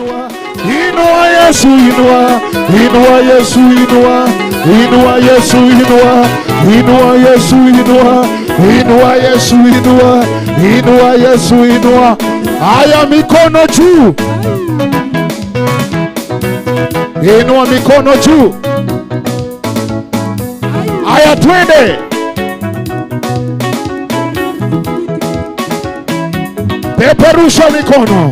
Inua Yesu, inua. Inua Yesu, inua. Inua Yesu, inua. Inua Yesu, inua. Inua Yesu, inua. Inua Yesu, inua. Haya, mikono juu. Inua mikono juu. Haya, twende. Peperusha mikono.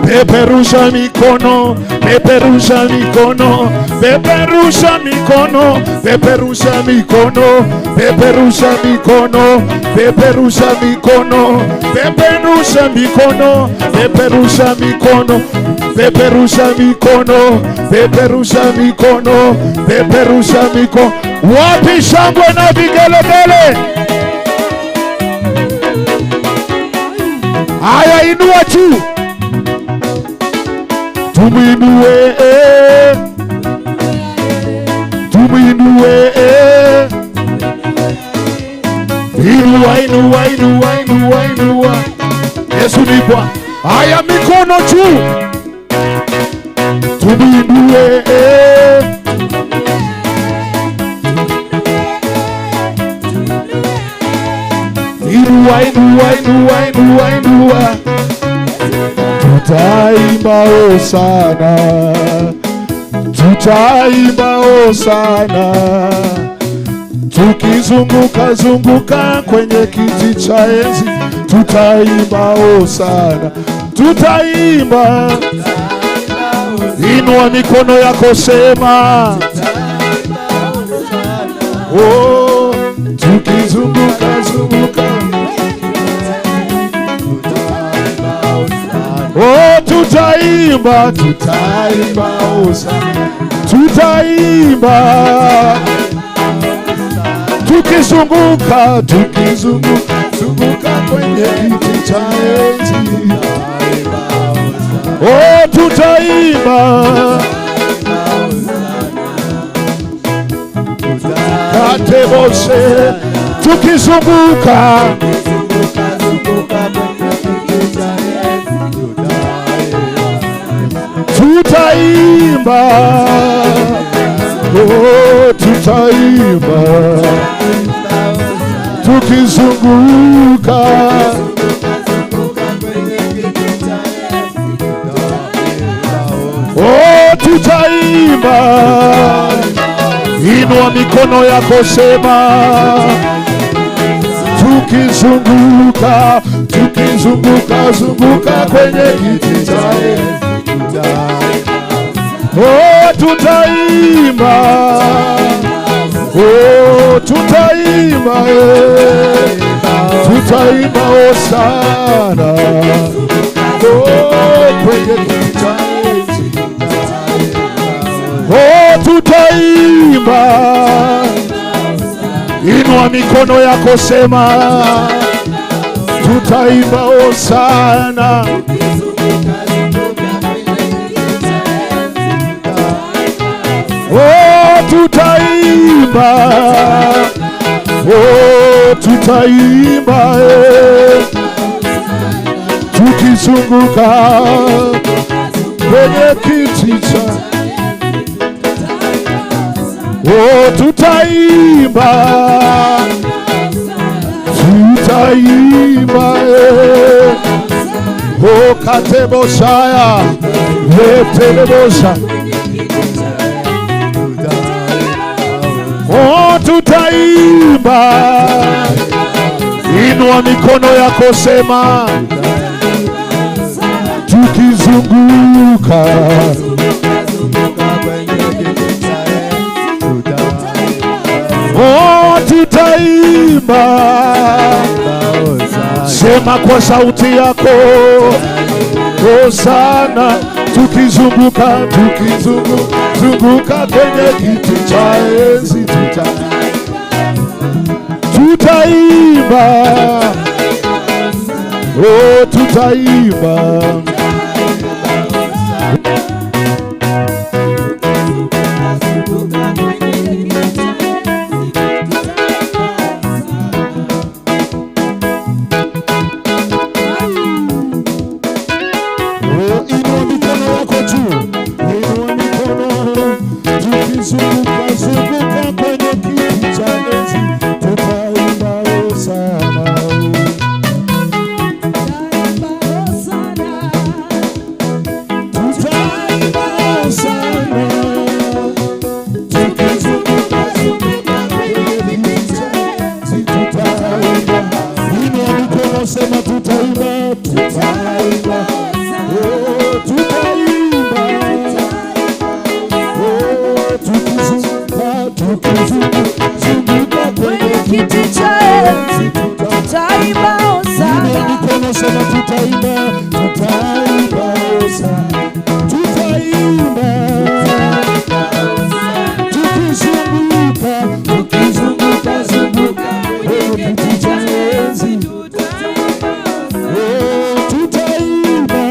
Peperusha mikono. Peperusha mikono. Peperusha mikono. Peperusha mikono. Peperusha mikono. Peperusha mikono. Peperusha mikono. Peperusha mikono. Peperusha mikono. Peperusha mikono. Peperusha mikono. Wapi shangwe na vigelegele? Haya, inua juu. Tumuinue, tumuinue. Inua, inua, inua, inua, inua. Yesu ni Bwana. Haya, mikono juu. Tumuinue. Inua, inua, inua, inua, inua. Tutaimba hosana. Tutaimba hosana. Tukizunguka zunguka kwenye kiti cha enzi. Tutaimba hosana. Tutaimba. Inua mikono yako, sema. Oh, tukizunguka zunguka. Oh, tutaimba, tutaimba hosana. Tutaimba. Tukizunguka, tukizunguka, zunguka kwenye kiti cha enzi. Oh, tutaimba. Katebose, tukizunguka. Tutaimba. Oh, tutaimba. Tukizunguka. Oh, tutaimba. Inua mikono yako, sema. Tukizunguka, tukizunguka, zunguka kwenye kiti cha enzi. Oh, tutaimba. Oh, tutaimba. Tutaimba hosana. Oh, kwenye kiti cha enzi. Oh, tutaimba. Inua mikono yako, sema. Tutaimba hosana. Oh, tutaimba. Oh, tutaimba. Tukizunguka kwenye kiti cha. Oh, tutaimba. Tutaimba. Oh, katebosaya. Letelebosa. Oh, tutaimba. Inua mikono yako, sema. Tukizunguka. Oh, tutaimba. Sema kwa sauti yako. Hosana. Tukizunguka, tukizunguka, zunguka kwenye kiti cha enzi. Tutaimba. Oh, tutaimba. mikono sema tutaimba, tutaimba, tutaimba, tukizunguka kwenye kiti cha enzi, tutaimba hosana. Mikono sema tutaimba, tutaimba hosana, tutaimba, tukizunguka kwenye kiti cha enzi, tutaimba, tutaimba,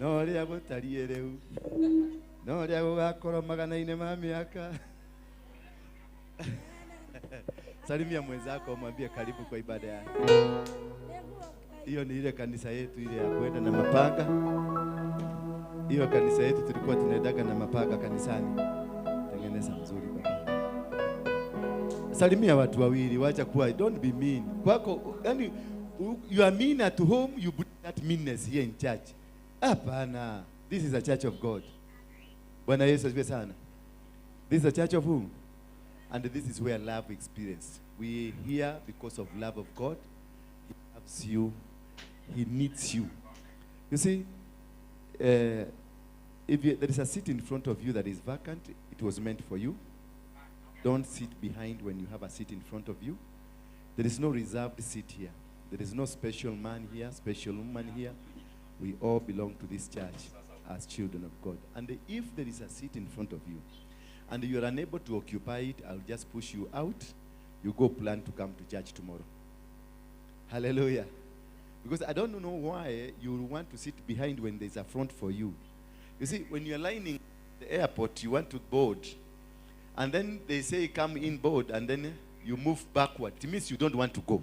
No ria gutarie riu. No ria gugakora magana-ini ma miaka. Salimia mwenzako mwambie karibu kwa ibada yake. Hiyo ni ile kanisa yetu ile ya kwenda na mapanga. Hiyo kanisa yetu tulikuwa tunaendaga na mapanga kanisani. Tengeneza mzuri baba. Salimia watu wawili, wacha kuwa don't be mean. Kwako yani you are mean at home, you put that meanness here in church. Hapana. This is a church of God. Bwana Yesu asifiwe sana. This is a church of whom? And this is where love is experienced. We are here because of love of God. He loves you. He needs you. You see, there is a seat in front of you that is vacant, it was meant for you. Don't sit behind when you have a seat in front of you. There is no reserved seat here. There is no special man here, special woman here. We all belong to this church as children of God. And if there is a seat in front of you, and you are unable to occupy it, I'll just push you out. You go plan to come to church tomorrow. Hallelujah. Because I don't know why you want to sit behind when there's a front for you. You see, when you're lining the airport, you want to board. And then they say come in board, and then you move backward. It means you don't want to go.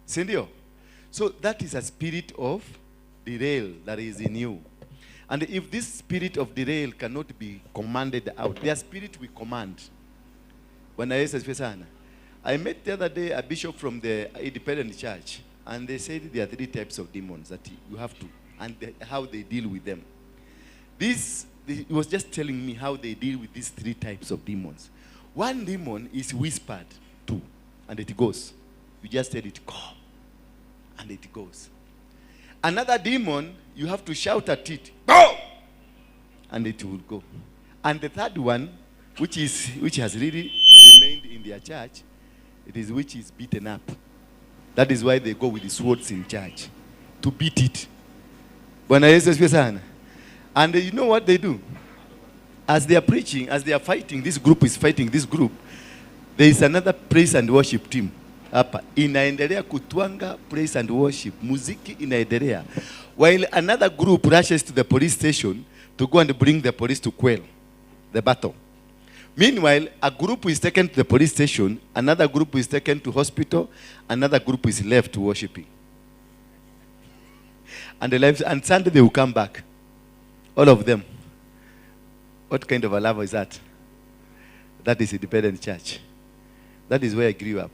Sindio? So that is a spirit of derail that is in you. And if this spirit of derail cannot be commanded out, their spirit we command. When I met the other day a bishop from the independent church, and they said there are 3 types of demons that you have to, and how they deal with them. He was just telling me how they deal with these 3 types of demons. One demon is whispered to, and it goes. You just tell it, come, and it goes. Another demon, you have to shout at it, go, and it will go. And the third one, which has really remained in their church, which is beaten up. That is why they go with the swords in church, to beat it. Bwana Yesu asifiwe sana. And you know what they do? As they are preaching, as they are fighting, this group is fighting this group, there is another praise and worship team. Hapa inaendelea kutwanga praise and worship, muziki inaendelea, while another group rushes to the police station to go and bring the police to quell the battle. Meanwhile, a group is taken to the police station, another group is taken to hospital, another group is left worshiping. And Sunday they will come back, all of them. What kind of a love is that? That is independent church. That is where I grew up.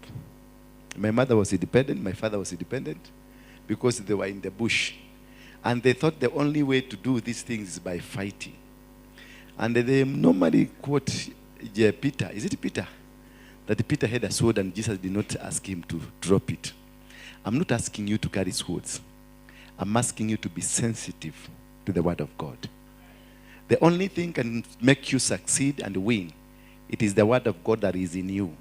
My mother was independent, my father was independent, because they were in the bush. And they thought the only way to do these things is by fighting. And they normally quote Peter. Is it Peter? That Peter had a sword and Jesus did not ask him to drop it. I'm not asking you to carry swords. I'm asking you to be sensitive to the word of God. The only thing can make you succeed and win, it is the word of God that is in you.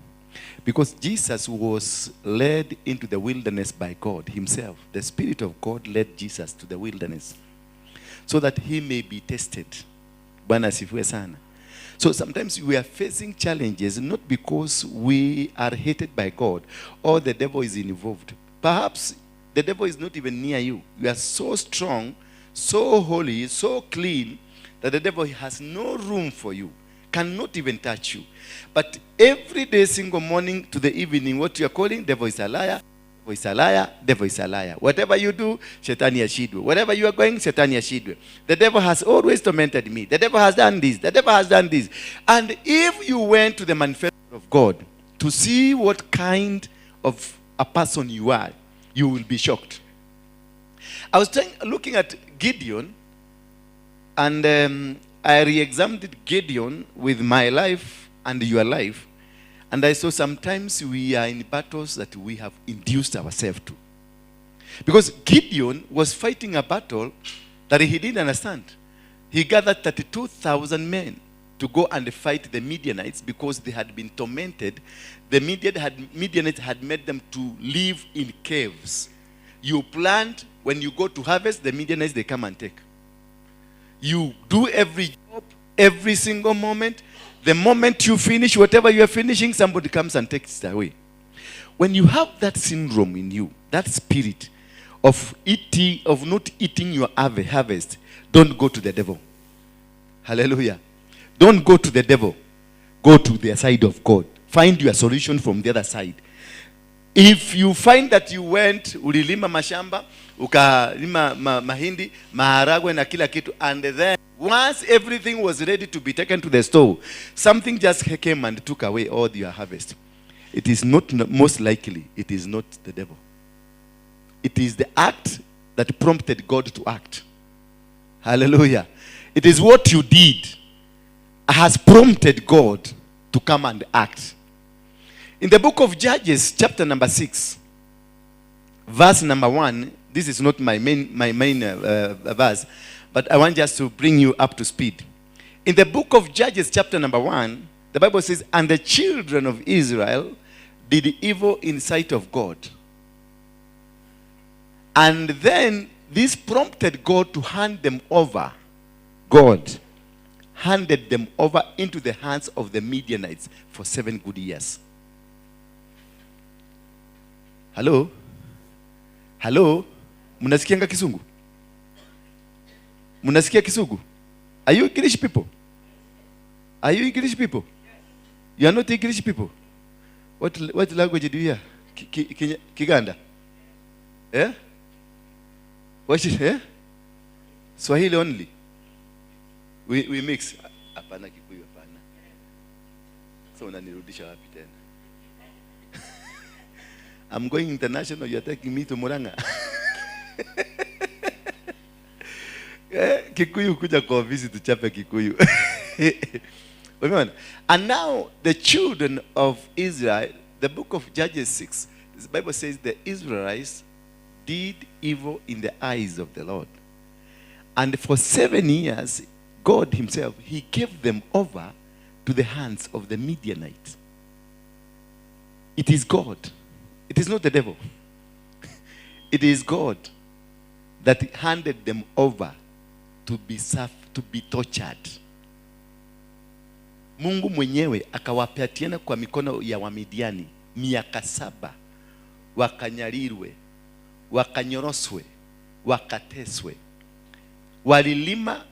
Because Jesus was led into the wilderness by God himself. The Spirit of God led Jesus to the wilderness so that he may be tested. Bwana asifiwe sana. So sometimes we are facing challenges not because we are hated by God or the devil is involved. Perhaps the devil is not even near you. You are so strong, so holy, so clean that the devil has no room for you. Cannot even touch you. But every day, single morning to the evening, what you are calling, devil is a liar, devil is a liar, devil is a liar. Whatever you do, Shetani yashidwe. Wherever you are going, Shetani yashidwe. The devil has always tormented me. The devil has done this. The devil has done this. And if you went to the manifesto of God to see what kind of a person you are, you will be shocked. I was looking at Gideon, and I re-examined Gideon with my life and your life, and I saw sometimes we are in battles that we have induced ourselves to. Because Gideon was fighting a battle that he didn't understand. He gathered 32,000 men to go and fight the Midianites because they had been tormented. The Midianites had made them to live in caves. You plant, when you go to harvest, the Midianites, they come and take. You do every job, every single moment. The moment you finish, whatever you are finishing, somebody comes and takes it away. When you have that syndrome in you, that spirit of eating, of not eating your harvest, Don't go to the devil. Hallelujah. Don't go to the devil. Go to the side of God. Find your solution from the other side. If you find that you went, ulilima mashamba, ukalima mahindi, maharagwe na kila kitu, and then once everything was ready to be taken to the store, something just came and took away all your harvest. It is not, most likely, it is not the devil. It is the act that prompted God to act. Hallelujah. It is what you did has prompted God to come and act. In the book of Judges, chapter number 6, verse number 1, this is not my main verse, but I want just to bring you up to speed. In the book of Judges, chapter number 1, the Bible says, and the children of Israel did evil in sight of God. And then this prompted God to hand them over. God handed them over into the hands of the Midianites for 7 good years. Hello? Hello? Munasikianga Kisungu? Munasikia Kisugu? Are you English people? Are you English people? You are not English people. What language do you hear? Kiganda? Yeah? What is it? Swahili only. We mix. Hapana Kikuyu hapana. So unanirudisha wapi tena? I'm going international, you're taking me to Muranga. Kikuyu kuja kwa ofisi tuchape Kikuyu. And now the children of Israel, the book of Judges 6, the Bible says the Israelites did evil in the eyes of the Lord. And for 7 years, God himself, he gave them over to the hands of the Midianites. It is God. It is not the devil. It is God that handed them over to be tortured. Mungu mwenyewe akawapatiana kwa mikono ya Wamidiani miaka 7, wakanyalirwe, wakanyoroswe, wakateswe. Walilima,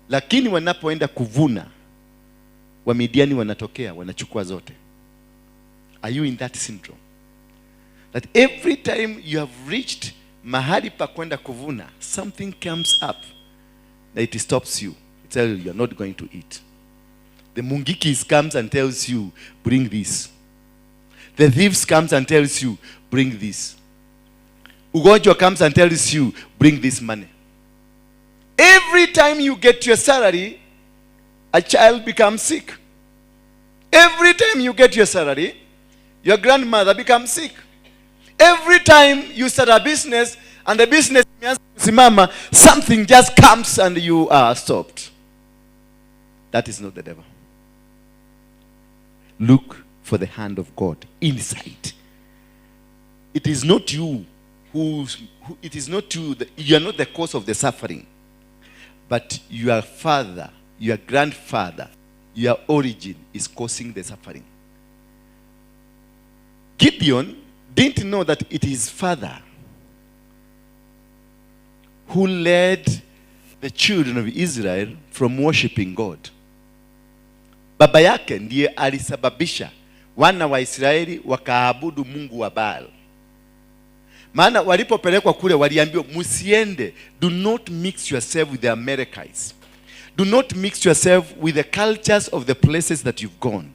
lakini wanapoenda kuvuna, Wamidiani wanatokea, wanachukua zote. Are you in that syndrome? That every time you have reached mahali pa kwenda kuvuna, something comes up that it stops you. It tells you are not going to eat. The mungikis comes and tells you, bring this. The thieves comes and tells you, bring this. Ugonjwa comes and tells you, bring this money. Every time you get your salary, a child becomes sick. Every time you get your salary, your grandmother becomes sick. Every time you start a business and the business simama, something just comes and you are stopped. That is not the devil. Look for the hand of God inside. It is not you it is not you, you are not the cause of the suffering. But your father, your grandfather, your origin is causing the suffering. Gideon didn't know that it is father who led the children of Israel from worshiping God. Baba yake ndiye alisababisha wana wa Israeli wakaabudu Mungu wa Baal. Maana walipopelekwa kule waliambiwa musiende, do not mix yourself with the Amalekites. Do not mix yourself with the cultures of the places that you've gone.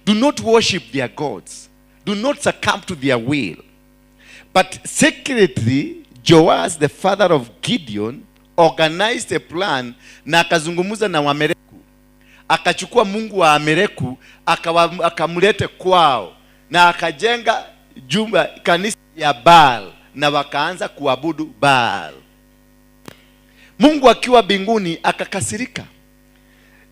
Do not worship their gods. Do not succumb to their will. But secretly, Joash, the father of Gideon, organized a plan na akazungumuza na Waamaleku. Akachukua Mungu wa Amaleku, akamlete kwao na akajenga jumba kanisa ya Baal na wakaanza kuabudu Baal. Mungu akiwa mbinguni akakasirika.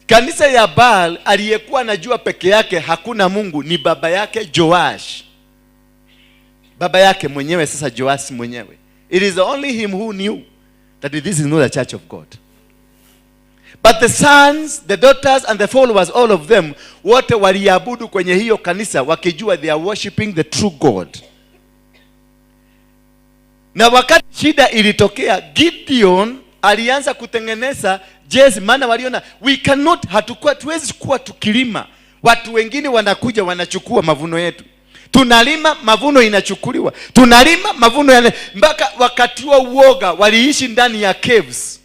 Kanisa ya Baal aliyekuwa anajua peke yake hakuna Mungu ni baba yake Joash. Baba yake mwenyewe sasa Joash mwenyewe. It is only him who knew that this is not a church of God. But the sons, the daughters and the followers, all of them, wote waliabudu kwenye hiyo kanisa wakijua they are worshiping the true God. Na wakati shida ilitokea, Gideon alianza kutengeneza jezi, maana waliona hatuwezi kuwa tukilima, watu wengine wanakuja wanachukua mavuno yetu. Tunalima, mavuno inachukuliwa. Tunalima, mavuno yale. Mpaka wakati wa uoga waliishi ndani ya caves.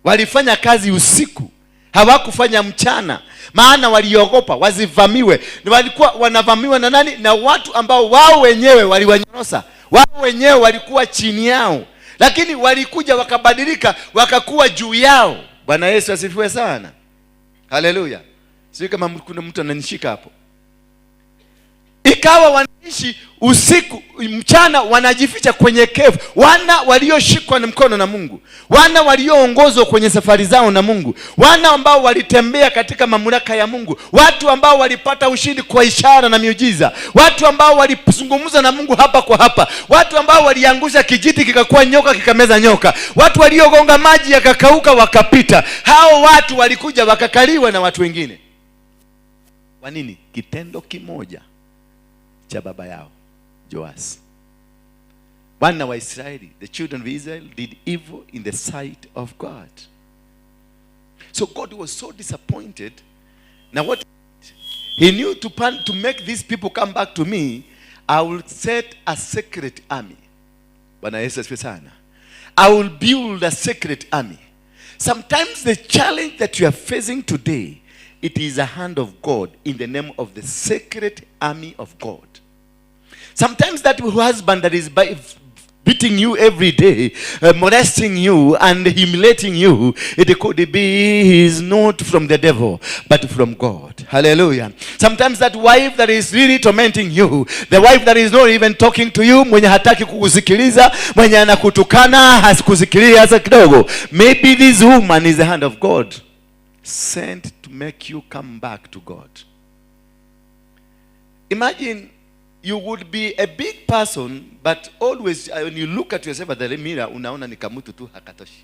Walifanya kazi usiku, hawakufanya mchana, maana waliogopa wasivamiwe. Walikuwa wanavamiwa na nani? Na watu ambao wao wenyewe waliwanyorosa. Wao wenyewe walikuwa chini yao, lakini walikuja wakabadilika, wakakuwa juu yao. Bwana Yesu asifiwe sana. Haleluya. Sio kama kuna mtu ananishika hapo. Ikawa wanaishi usiku, mchana wanajificha kwenye cave. Wana walioshikwa na mkono na Mungu, wana walioongozwa kwenye safari zao na Mungu, wana ambao walitembea katika mamlaka ya Mungu, watu ambao walipata ushindi kwa ishara na miujiza, watu ambao walizungumza na Mungu hapa kwa hapa, watu ambao waliangusha kijiti kikakuwa nyoka kikameza nyoka, watu waliogonga maji yakakauka wakapita. Hao watu walikuja wakakaliwa na watu wengine. Kwa nini? Kitendo kimoja cha baba yao Joas. Wana wa Israeli, the children of Israel, did evil in the sight of God. So God was so disappointed. Now what he knew, to make these people come back to me, I will set a secret army. Bwana Yesu asifiwe sana. I will build a secret army. Sometimes the challenge that you are facing today, it is a hand of God in the name of the secret army of God. Sometimes that husband that is beating you every day, molesting you and humiliating you, it could be he is not from the devil, but from God. Hallelujah. Sometimes that wife that is really tormenting you, the wife that is not even talking to you, mwenye hataki kukusikiliza, mwenye anakutukana, hasikusikiliza hata kidogo, maybe this woman is the hand of God, sent to make you come back to God. Imagine you would be a big person, but always when you look at yourself at the mirror, unaona ni kamutu tu hakatoshi.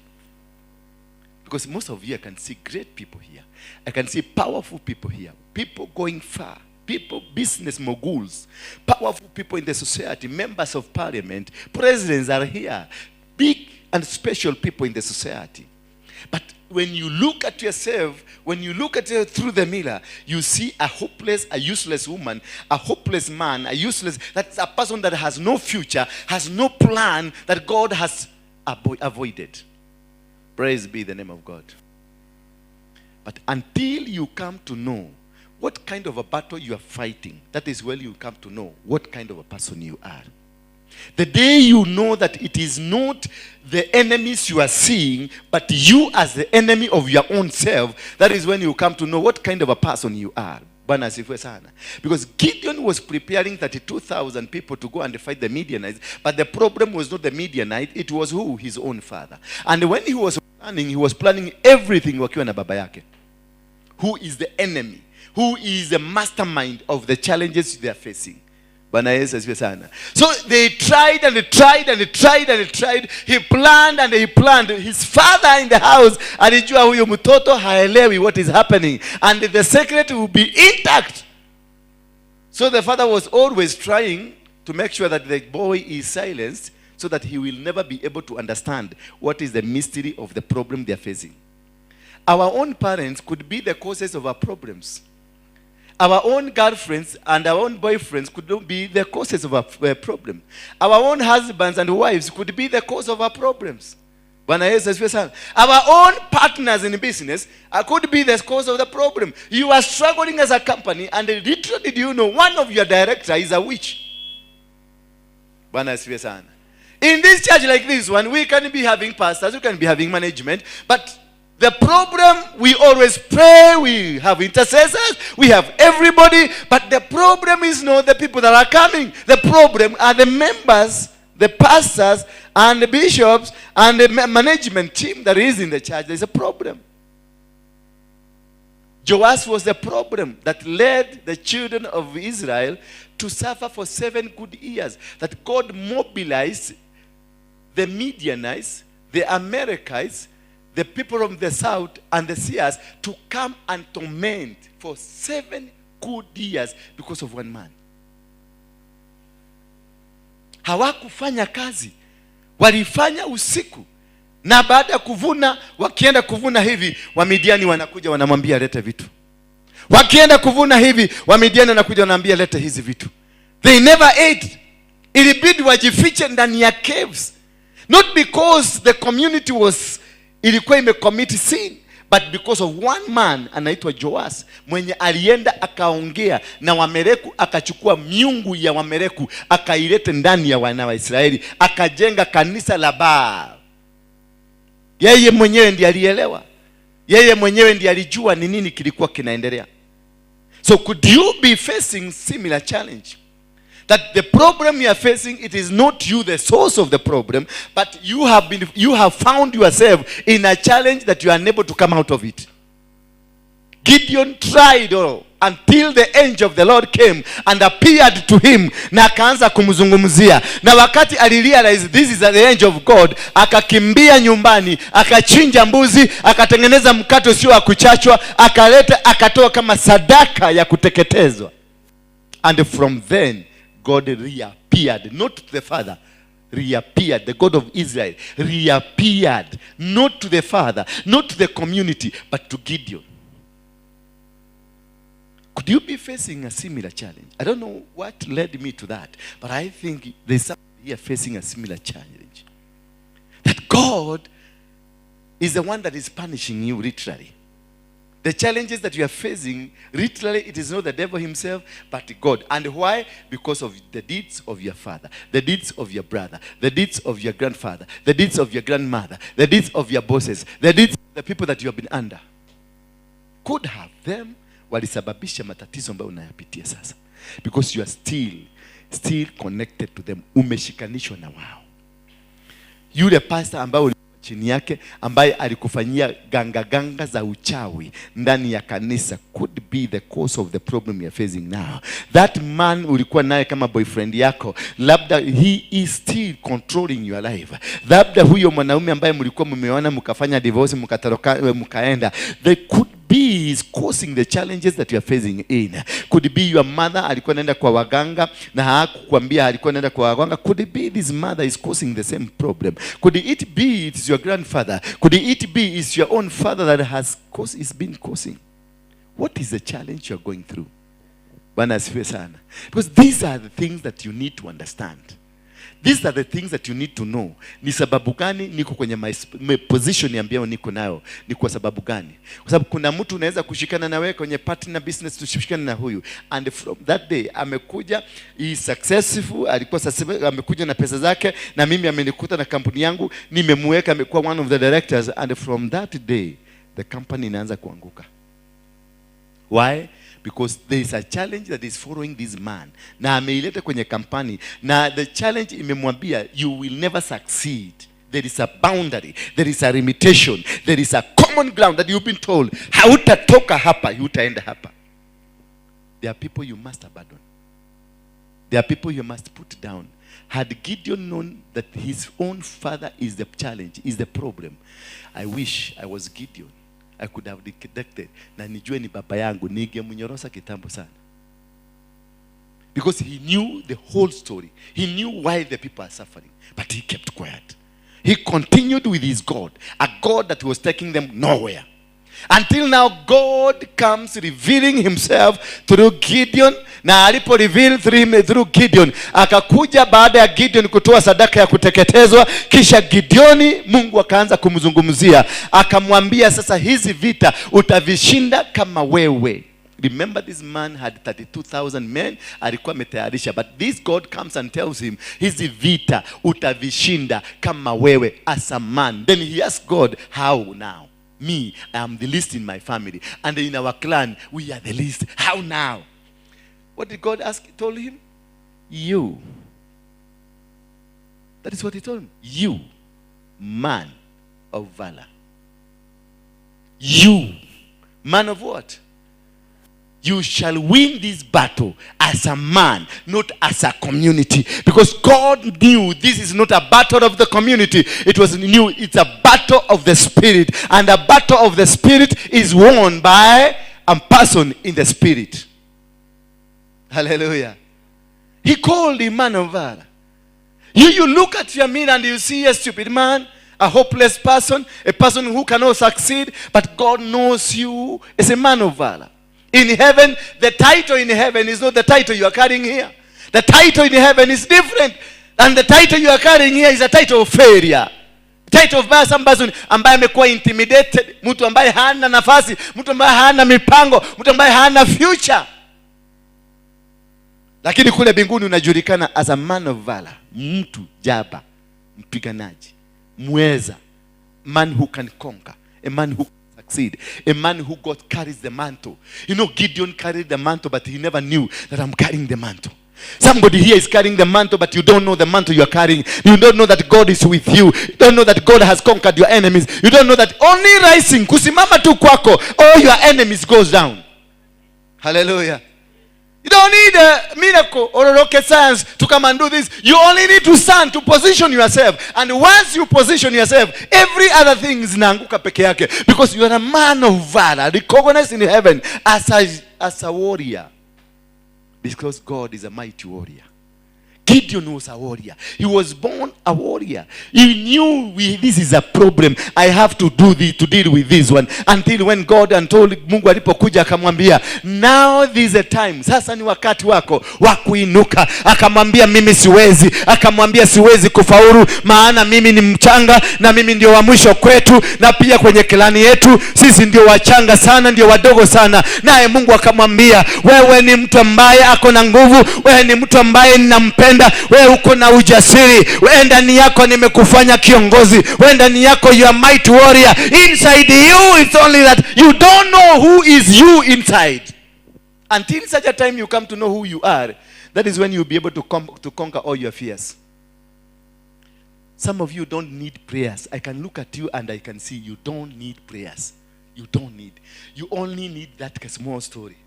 Because most of you, I can see great people here. I can see powerful people here. People going far. People, business moguls. Powerful people in the society. Members of parliament. Presidents are here. Big and special people in the society. But when you look at yourself, when you look at it through the mirror, you see a hopeless, a useless woman, a hopeless man, a useless, that's a person that has no future, has no plan, that God has avoided. Praise be the name of God. But until you come to know what kind of a battle you are fighting, that is when you come to know what kind of a person you are. The day you know that it is not the enemies you are seeing, but you as the enemy of your own self, that is when you come to know what kind of a person you are. Because Gideon was preparing 32,000 people to go and fight the Midianites, but the problem was not the Midianite, it was who? His own father. And when he was planning everything wakiwa na baba yake. Who is the enemy? Who is the mastermind of the challenges they are facing? So they tried and they tried and they tried and they tried. He planned and he planned. His father in the house, alijua huyo mtoto haelewi what is happening, and the secret will be intact. So the father was always trying to make sure that the boy is silenced, so that he will never be able to understand what is the mystery of the problem they are facing. Our own parents could be the causes of our problems. Our own girlfriends and our own boyfriends could be the causes of our problem. Our own husbands and wives could be the cause of our problems. Our own partners in business could be the cause of the problem. You are struggling as a company, and literally, do you know, one of your directors is a witch. In this church like this one, we can be having pastors, we can be having management, but the problem, we always pray, we have intercessors, we have everybody, but the problem is not the people that are coming. The problem are the members, the pastors, and the bishops, and the management team that is in the church. There's a problem. Joas was the problem that led the children of Israel to suffer for 7 good years. That God mobilized the Midianites, the Amalekites, the people from the south and the seers to come and torment for 7 good years because of one man. Hawakufanya kazi, walifanya usiku Na baada ya kuvuna, wakienda kuvuna hivi, Wamidiani wanakuja wanamwambia lete vitu. Wakienda kuvuna hivi, Wamidiani wanakuja wanaambia lete hizi vitu. They never ate. Ilibidi wajifiche ndani ya caves. Not because the community ilikuwa imecommit sin, but because of one man anaitwa Joas, mwenye alienda akaongea na Wamereku, akachukua miungu ya Wamereku akailete ndani ya wana wa Israeli, akajenga kanisa la Baal. Yeye mwenyewe ndiye alielewa. Yeye mwenyewe ndiye alijua ni nini kilikuwa kinaendelea. So could you be facing similar challenge? That the problem you are facing, it is not you the source of the problem, but you have found yourself in a challenge that you are unable to come out of it. Gideon tried until the angel of the Lord came and appeared to him, na akaanza kumzungumzia. Na wakati alirealize this is the angel of God, akakimbia nyumbani, akachinja mbuzi, akatengeneza mkate usio wa kuchachwa, akaleta, akatoa kama sadaka ya kuteketezwa. And from then God reappeared, not to the father, reappeared. The God of Israel reappeared, not to the father, not to the community, but to Gideon. Could you be facing a similar challenge? I don't know what led me to that, but I think there's somebody here facing a similar challenge. That God is the one that is punishing you literally. The challenges that you are facing, literally, it is not the devil himself, but God. And why? Because of the deeds of your father, the deeds of your brother, the deeds of your grandfather, the deeds of your grandmother, the deeds of your bosses, the deeds of the people that you have been under. Could have them walisababisha matatizo ambayo unayapitia sasa. Because you are still connected to them. Umeshikanishwa na wao. Yule pastor ambaye chini yake, ambaye alikufanyia ganga za uchawi ndani ya kanisa, could be the cause of the problem you are facing now. That man ulikuwa naye kama boyfriend yako, labda he is still controlling your life. Labda huyo mwanaume ambaye mlikuwa mmeona mkafanya divorce, mkatoroka, mkaenda, they could be is causing the challenges that you are facing in. Could be your mother alikuwa anaenda kwa waganga na hakukwambia alikuwa anaenda kwa waganga. Could it be this mother is causing the same problem? Could it be it's your grandfather? Could it be it's your own father that has caused, it's been causing? What is the challenge you are going through? Bwana asifiwe sana. Because these are the things that you need to understand. These are the things that you need to know. Ni sababu gani niko kwenye position ambayo niko nayo? Ni kwa sababu gani? Kwa sababu kuna mtu unaweza kushikana na wewe kwenye partner business, tushikane na huyu. And from that day amekuja, he is successful, alikuwa successful, amekuja na pesa zake, na mimi amenikuta na kampuni yangu, nimemweka amekuwa one of the directors, and from that day the company inaanza kuanguka. Why? Because there is a challenge that is following this man. Na ameileta kwenye kampani. Na the challenge imemwambia, you will never succeed. There is a boundary. There is a limitation. There is a common ground that you've been told. Hautatoka hapa, hutaenda hapa. There are people you must abandon. There are people you must put down. Had Gideon known that his own father is the challenge, is the problem, I wish I was Gideon. I could have detected na nijue ni baba yangu, ningemnyorosa kitambo sana. Because he knew the whole story. He knew why the people are suffering. But he kept quiet. He continued with his God. A God that was taking them nowhere. Until now God comes revealing himself through Gideon. Na alipo reveal through Gideon, akakuja baada ya Gideon kutoa sadaka ya kuteketezwa, kisha Gideoni Mungu akaanza kumzungumzia, akamwambia sasa hizi vita utavishinda kama wewe. Remember, this man had 32,000 men, alikuwa ametayarisha, but this God comes and tells him hizi vita utavishinda kama wewe as a man. Then he asked God, how now? Me, I am the least in my family, and in our clan we are the least. How now? What did God told him? You. That is what he told him. You, man of valor. You, man of what? You shall win this battle as a man, not as a community. Because God knew this is not a battle of the community. It's a battle of the spirit. And a battle of the spirit is won by a person in the spirit. Hallelujah. He called him man of valor. You look at your mirror and you see a stupid man. a hopeless person, a person who cannot succeed, but God knows you as a man of valor. In heaven, the title in heaven is not the title you are carrying here. The title in heaven is different. And the title you are carrying here is a title of failure. Title of person ambaye amekuwa intimidated, mtu ambaye hana nafasi, mtu ambaye hana mipango, mtu ambaye hana future. Lakini kule mbinguni unajulikana as a man of valor, mtu jaba, mpiganaji, mweza, man who can conquer, a man who can succeed, a man who God carries the mantle. You know, Gideon carried the mantle, but he never knew that I'm carrying the mantle. Somebody here is carrying the mantle, but you don't know the mantle you are carrying. You don't know that God is with you. You don't know that God has conquered your enemies. You don't know that only rising, kusimama tu kwako, all your enemies goes down. Hallelujah. You don't need a miracle or a rocket science to come and do this. You only need to stand, to position yourself. And once you position yourself, every other thing is naanguka peke yake. Because you are a man of valor, recognized in heaven as a warrior. Because God is a mighty warrior. Gideon was a warrior. He was born a warrior. He knew this is a problem. I have to do this, to deal with this one. Until when God and told Mungu alipokuja akamwambia, now this is a time. Sasa ni wakati wako wa kuinuka. Akamwambia mimi siwezi. Akamwambia siwezi kufaulu maana mimi ni mchanga na mimi ndio wa mwisho kwetu na pia kwenye kilani yetu sisi ndio wachanga sana, ndio wadogo sana. Naye Mungu akamwambia, wewe ni mtu ambaye ako na nguvu, wewe ni mtu ambaye ninampenda, wewe uko na ujasiri, wewe ndani yako nimekufanya kiongozi, wewe ndani yako you are mighty warrior. Inside you it's only that you don't know who is you inside. Until such a time you come to know who you are, that is when you'll be able to conquer all your fears. Some of you don't need prayers. I can look at you and I can see you don't need prayers. You don't need. You only need that small story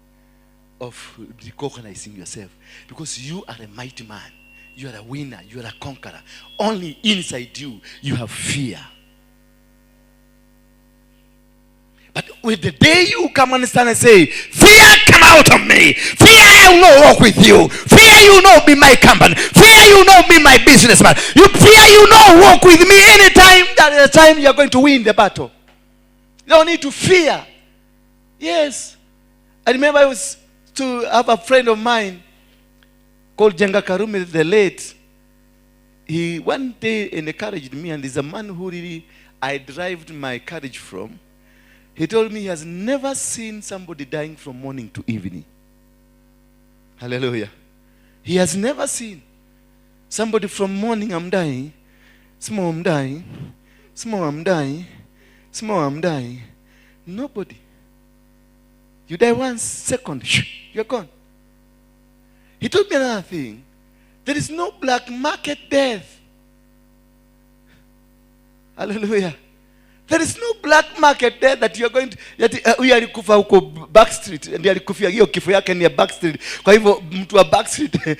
of recognizing yourself. Because you are a mighty man. You are a winner. You are a conqueror. Only inside you, you have fear. But with the day you come and stand and say, fear come out of me. Fear I will not walk with you. Fear you not be my company. Fear you not be my businessman. You fear you not walk with me anytime. That is the time you are going to win the battle. You don't need to fear. Yes. I remember I was to have a friend of mine called Jenga Karume the late. He one day encouraged me, and there's a man who really I derived my courage from. He told me he has never seen somebody dying from morning to evening. Hallelujah. He has never seen somebody from morning I'm dying, small I'm dying, small I'm dying, small I'm dying. Nobody. You die 1 second, you're gone. He told me another thing. There is no black market death. Hallelujah. There is no black market death that you are going to, huyu alikufa huko Backstreet, ndiye alikufia hiyo kifo yake ni ya Backstreet. Kwa hivyo mtu wa Backstreet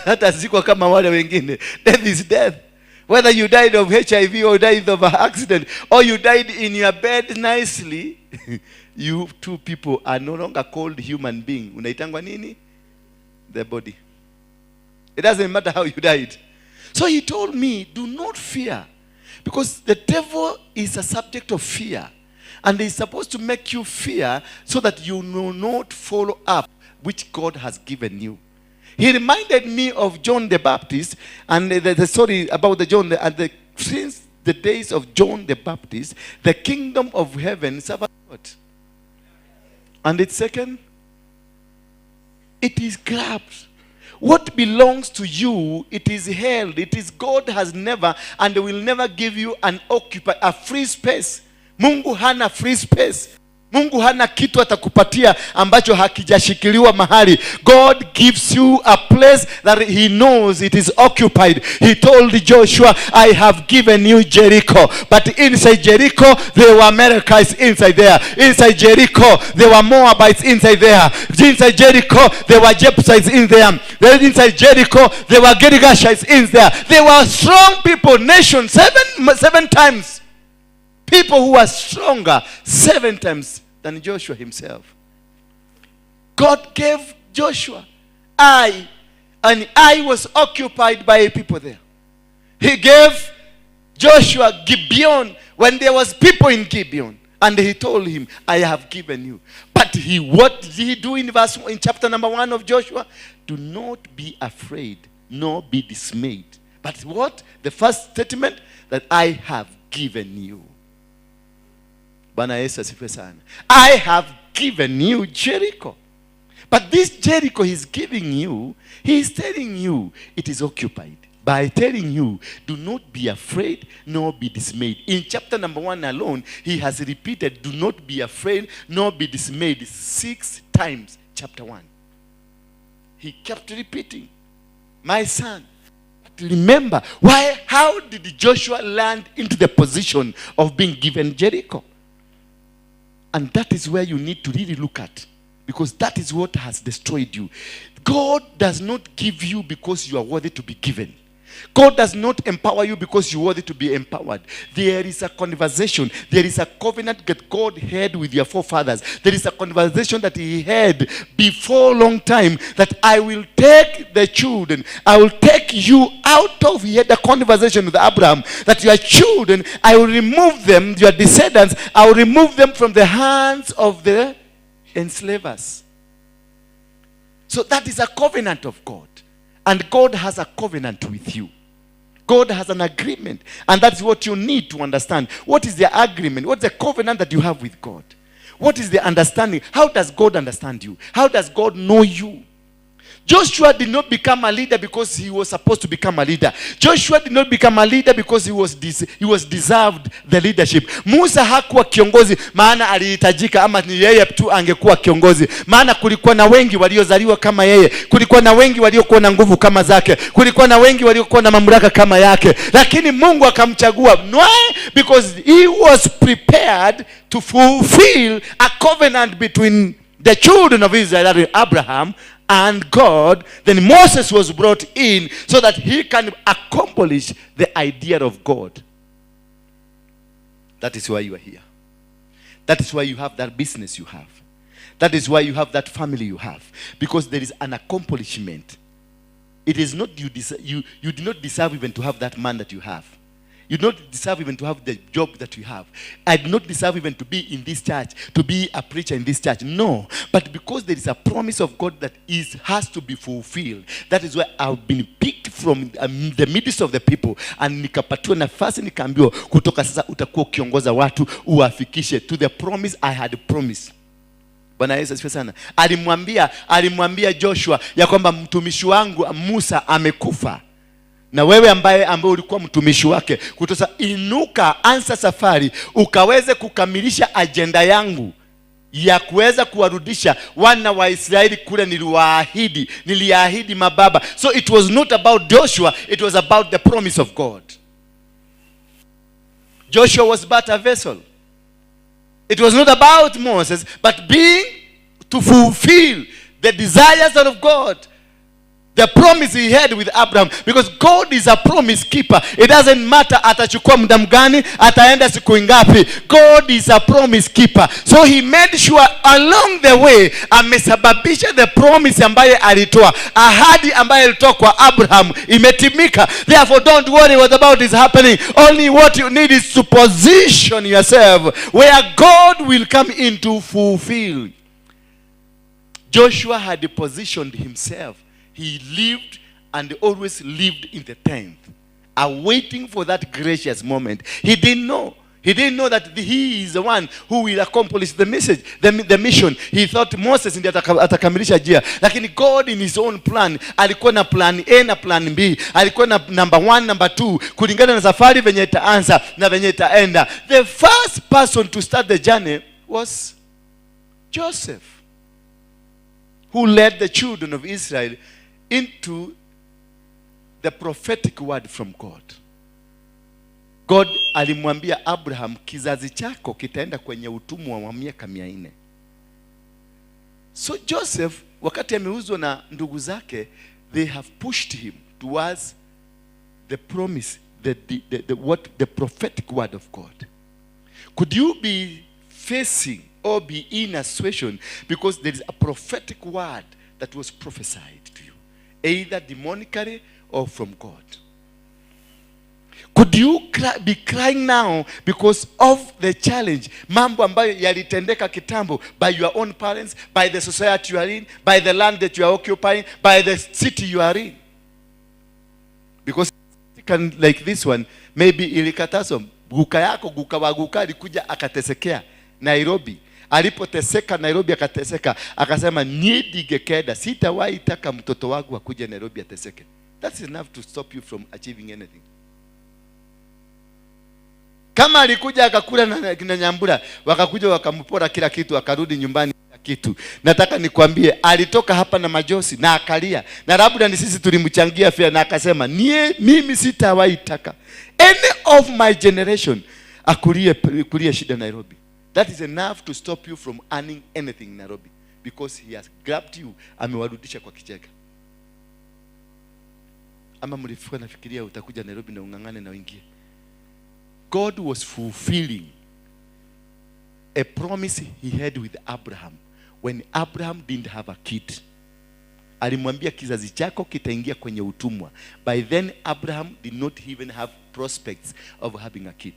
hata ziko kama wale wengine. Death is death. Whether you died of HIV or died of an accident or you died in your bed nicely, you two people are no longer called human being. Unaitangwa nini? The body. It doesn't matter how you died. So he told me, do not fear. Because the devil is a subject of fear. And he's supposed to make you fear so that you will not follow up which God has given you. He reminded me of John the Baptist and the story about since the days of John the Baptist, the kingdom of heaven suffered what? And its second, it is grabbed. What belongs to you, it is held. It is God has never and will never give you a free space. Mungu hana free space. Mungu hana kitu atakupatia ambacho hakijashikiliwa mahali. God gives you a place that he knows it is occupied. He told Joshua, I have given you Jericho. But inside Jericho, there were Amalekites inside there. Inside Jericho, there were Moabites inside there. Inside Jericho, there were Jebusites in there. Inside Jericho, there were Girgashites in there. There were strong people, nations, seven times. People who are stronger 7 times than Joshua himself. God gave Joshua and I was occupied by people there. He gave Joshua, Gibeon, when there was people in Gibeon, and he told him, I have given you. But what did he do in chapter number 1 of Joshua? Do not be afraid, nor be dismayed. But what? The first statement, that I have given you. Bwana Yesu asifiwe sana. I have given you Jericho. But this Jericho he's giving you, he's telling you it is occupied. By telling you, do not be afraid, nor be dismayed. In chapter number 1 alone, he has repeated, do not be afraid, nor be dismayed 6 times, chapter 1. He kept repeating, my son. But remember, how did Joshua land into the position of being given Jericho? And that is where you need to really look at. Because that is what has destroyed you. God does not give you because you are worthy to be given. God does not empower you because you are worthy to be empowered. There is a conversation. There is a covenant that God had with your forefathers. There is a conversation that he had before a long time, that I will take the children. I will take you out of. He had a conversation with Abraham that your children, I will remove them, your descendants, I will remove them from the hands of the enslavers. So that is a covenant of God. And God has a covenant with you. God has an agreement. And that's what you need to understand. What is the agreement? What's the covenant that you have with God? What is the understanding? How does God understand you? How does God know you? Joshua did not become a leader because he was supposed to become a leader. Joshua did not become a leader because he was deserved the leadership. Musa hakuwa kiongozi maana alihitajika, ama ni yeye tu angekuwa kiongozi. Maana kulikuwa na wengi waliozaliwa kama yeye. Kulikuwa na wengi waliokuwa na nguvu kama zake. Kulikuwa na wengi waliokuwa na mamlaka kama yake. Lakini Mungu akamchagua. Why? Because he was prepared to fulfill a covenant between the children of Israel, Abraham, and God. Then Moses was brought in so that he can accomplish the idea of God. That is why you are here. That is why you have that business you have. That is why you have that family you have. Because there is an accomplishment. It is not you do not deserve even to have that man that you have. You do not deserve even to have the job that you have. I do not deserve even to be in this church, to be a preacher in this church. No. But because there is a promise of God that has to be fulfilled, that is why I've been picked from the midst of the people, and nikapatiwa nafasi nikaambiwa, kutoka sasa utakuwa ukiongoza watu uwafikishe to the promise I had promised. Bwana Yesu asifiwe sana. Alimwambia Joshua ya kwamba mtumishi wangu Musa amekufa. Na wewe ambaye ulikuwa mtumishi wake, kutosa inuka, anza safari, ukaweze kukamilisha agenda yangu ya kuweza kuwarudisha wana wa Israeli kule niliahidi mababa. So it was not about Joshua, it was about the promise of God. Joshua was but a vessel. It was not about Moses, but being to fulfill the desires of God. The promise he had with Abraham. Because God is a promise keeper. It doesn't matter atachukua muda mgani, ataenda siku ngapi. God is a promise keeper. So he made sure along the way amesababisha the promise ambaye alitoa. Ahadi ambaye alitoa kwa Abraham imetimika. Therefore don't worry what about is happening. Only what you need is to position yourself where God will come in to fulfill. Joshua had positioned himself. He lived and always lived in the 10th, awaiting for that gracious moment. He didn't know. He didn't know that he is the one who will accomplish the message, the mission. He thought Moses ndiye atakamilisha njia. Lakini God in his own plan, alikuwa na plan A na plan B. Alikuwa na number 1, number 2, kulingana na safari venye itaanza na venye itaenda. The first person to start the journey was Joseph, who led the children of Israel into the prophetic word from God. God alimwambia Abraham, kizazi chako kitaenda kwenye utumwa wa miaka 400. So Joseph, wakati ameuzwa na ndugu zake, they have pushed him towards the promise, the prophetic word of God. Could you be facing or be in a situation because there is a prophetic word that was prophesied to you, either demonically or from God? Could you be crying now because of the challenge? Mambo ambayo yalitendeka kitambo by your own parents, by the society you are in, by the land that you are occupying, by the city you are in. Because like this one, maybe ilikatazo guka yako, guka wa guka alikuja akatesekea Nairobi. Alipoteseka Nairobi akateseka, akasema nidigekeda, sitawahi taka mtoto wangu akuje Nairobi ateseke. That's enough to stop you from achieving anything. Kama alikuja akakula na Nyambura, wakakuja wakampora kila kitu, akarudi nyumbani kila kitu. Nataka nikwambie alitoka hapa na majosi na akalia. Na labda ni sisi tulimchangia fare na akasema, mimi sitawahi taka any of my generation akulie shida Nairobi. That is enough to stop you from earning anything in Nairobi, because he has grabbed you, amewarudisha kwa kicheka. Ama mlifika nafikiria utakuja Nairobi na ungangane na uingie. God was fulfilling a promise he had with Abraham when Abraham didn't have a kid. Alimwambia kizazi chako kitaingia kwenye utumwa. By then Abraham did not even have prospects of having a kid.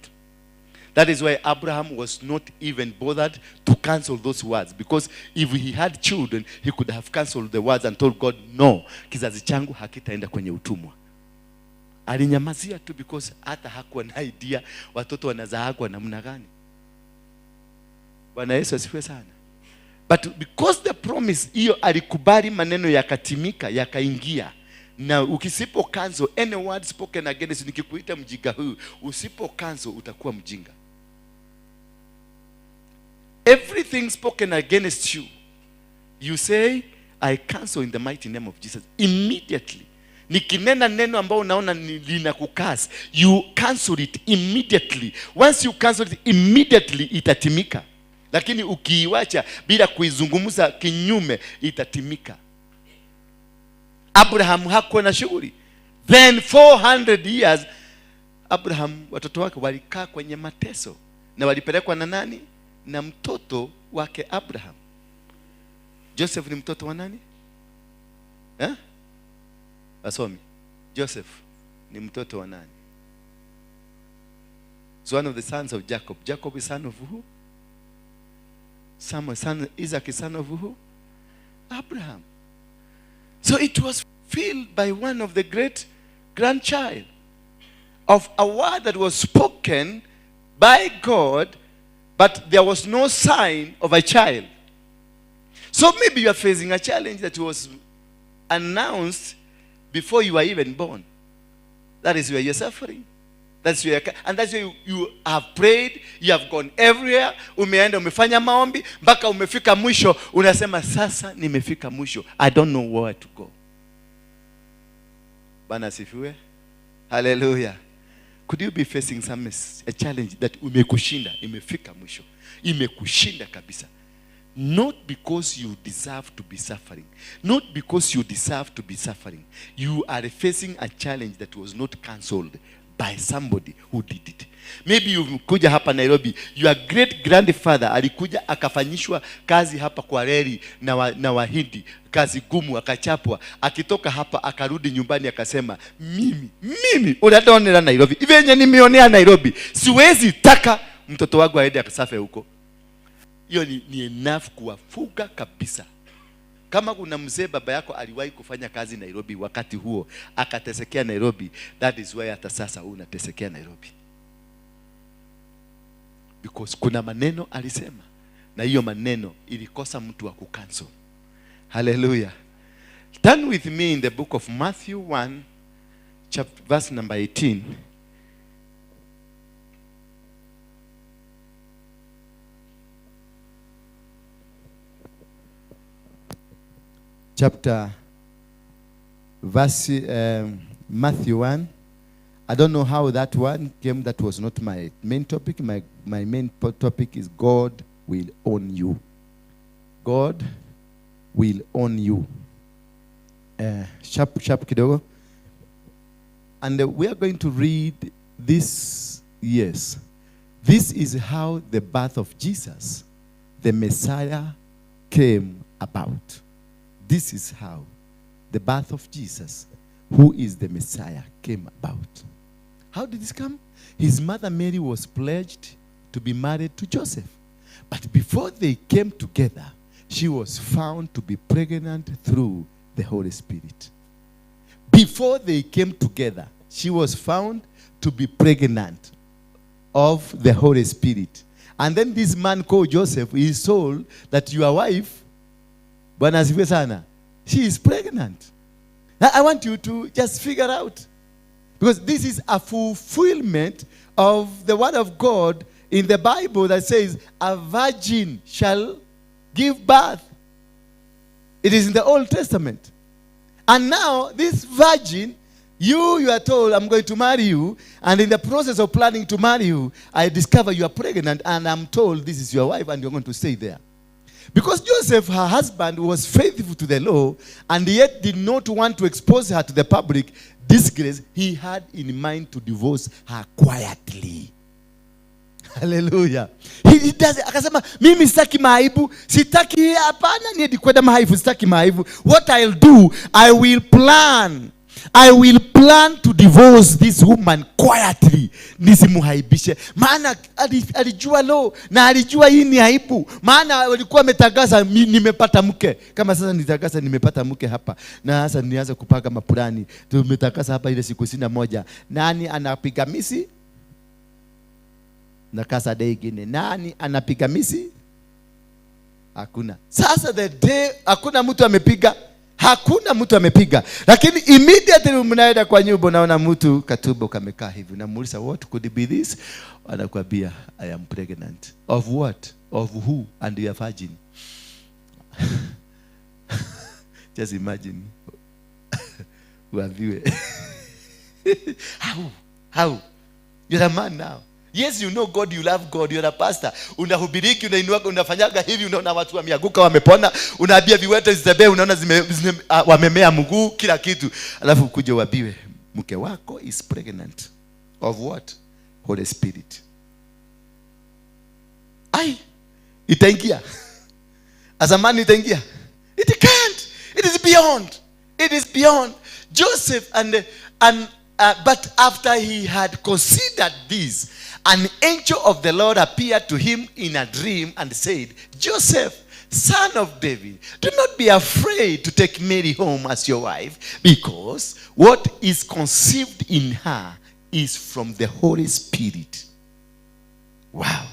That is why Abraham was not even bothered to cancel those words, because if he had children he could have cancelled the words and told God, no, kizazi changu hakitaenda kwenye utumwa. Alinyamazia tu because hata hakuwa na idea watoto wanazaagwa namna gani. Bwana Yesu asifiwe sana. But because the promise hiyo alikubali, maneno yakatimika, yakaingia. Na ukisipo cancel any word spoken against, nikikuita mjinga huyu, usipo cancel utakuwa mjinga. Everything spoken against you, you say, I cancel in the mighty name of Jesus. Immediately. Nikinena neno ambao unaona linakukas, you cancel it immediately. Once you cancel it immediately, itatimika. Lakini ukiiwacha bila kuizungumza kinyume, itatimika. Abraham hakuwa na shughuli. Then 400 years Abraham, watoto wake walikaa kwenye mateso, na walipelekwa na nani? Na mtoto wake Abraham. Joseph ni mtoto wa nani? Asomi. Joseph ni mtoto wa nani? It's one of the sons of Jacob. Jacob is son of who? Isaac is son of who? Abraham. So it was filled by one of the great grandchild of a word that was spoken by God, but there was no sign of a child. So maybe you are facing a challenge that was announced before you were even born. That is where you're suffering. That's where and that's where you have prayed, you have gone everywhere, umeenda umefanya maombi mpaka umefika mwisho, unasema sasa nimefika mwisho, I don't know where to go. Bwana asifiwe. Hallelujah. Could you be facing a challenge that umekushinda, imefika mwisho, imekushinda kabisa? Not because you deserve to be suffering. Not because you deserve to be suffering. You are facing a challenge that was not cancelled by somebody who did it. Maybe you kuja hapa Nairobi, your great grandfather alikuja akafanyishwa kazi hapa kwa reli na Wahindi, kazi gumu, akachapwa, akitoka hapa akarudi nyumbani akasema, mimi unadonera Nairobi, ivenye nimeonea Nairobi, siwezi taka mtoto wangu aende akasafe huko. Hiyo ni enough kuwafuga kabisa. Kama kuna mzee baba yako aliwahi kufanya kazi Nairobi, wakati huo akatesekea Nairobi, that is why hata sasa unatesekea Nairobi. Because kuna maneno alisema, na hiyo maneno ilikosa mtu wa kucancel. Hallelujah. Turn with me in the book of Matthew 1, verse number 18. Matthew 1. I don't know how that one came. That was not my main topic. My main topic is God will own you. God will own you. Sharp kidogo. And we are going to read this. Yes. This is how the birth of Jesus, the Messiah, came about. This is how the birth of Jesus, who is the Messiah, came about. How did this come? His mother Mary was pledged to be married to Joseph. But before they came together, she was found to be pregnant through the Holy Spirit. Before they came together, she was found to be pregnant of the Holy Spirit. And then this man called Joseph is told that your wife, Bwana asifiwe sana, she is pregnant. Now I want you to just figure out, because this is a fulfillment of the word of God in the Bible that says a virgin shall give birth. It is in the Old Testament. And now this virgin, you are told, I'm going to marry you, and in the process of planning to marry you, I discover you are pregnant, and I'm told this is your wife and you're going to stay there. Because Joseph, her husband, was faithful to the law and yet did not want to expose her to the public disgrace, he had in mind to divorce her quietly. Hallelujah. He does. Akasema, mimi sitaki maibu, sitaki hapana niende kwenda maibu, sitaki maibu. What I'll do, I will plan to divorce this woman quietly. Nisimuhaibishe. Maana alijua lo na alijua hii ni aibu. Maana walikuwa wametangaza nimepata mke. Kama sasa nitangaza nimepata mke hapa. Na sasa nianza kupanga mapulani. Tumetangaza hapa ile siku 61. Nani anapiga misi? Na kasa day ingine. Nani anapiga misi? Hakuna. Sasa the day hakuna mtu amepiga. Hakuna mtu amepiga. Lakini immediately mnaenda kwa nyumba unaona mtu katubo kamekaa hivi. Unamuuliza what could it be this? Anakuambia I am pregnant. Of what? Of who? And you are virgin. Just imagine. Uambiwe. How? You're a man now. Yes, you know God, you love God, you're a pastor. Unahubiriki, unainuaka, unafanyaga hivi, unaona watu wameanguka wamepona, unaambia viwete zitembee, unaona wamemea mguu, kila kitu. Alafu kuja uambiwe mke wako is pregnant. Of what? Holy Spirit. Itaingia. As a man itaingia. It can't. It is beyond. It is beyond. Joseph but after he had considered this, an angel of the Lord appeared to him in a dream and said, Joseph, son of David, do not be afraid to take Mary home as your wife, because what is conceived in her is from the Holy Spirit. Wow.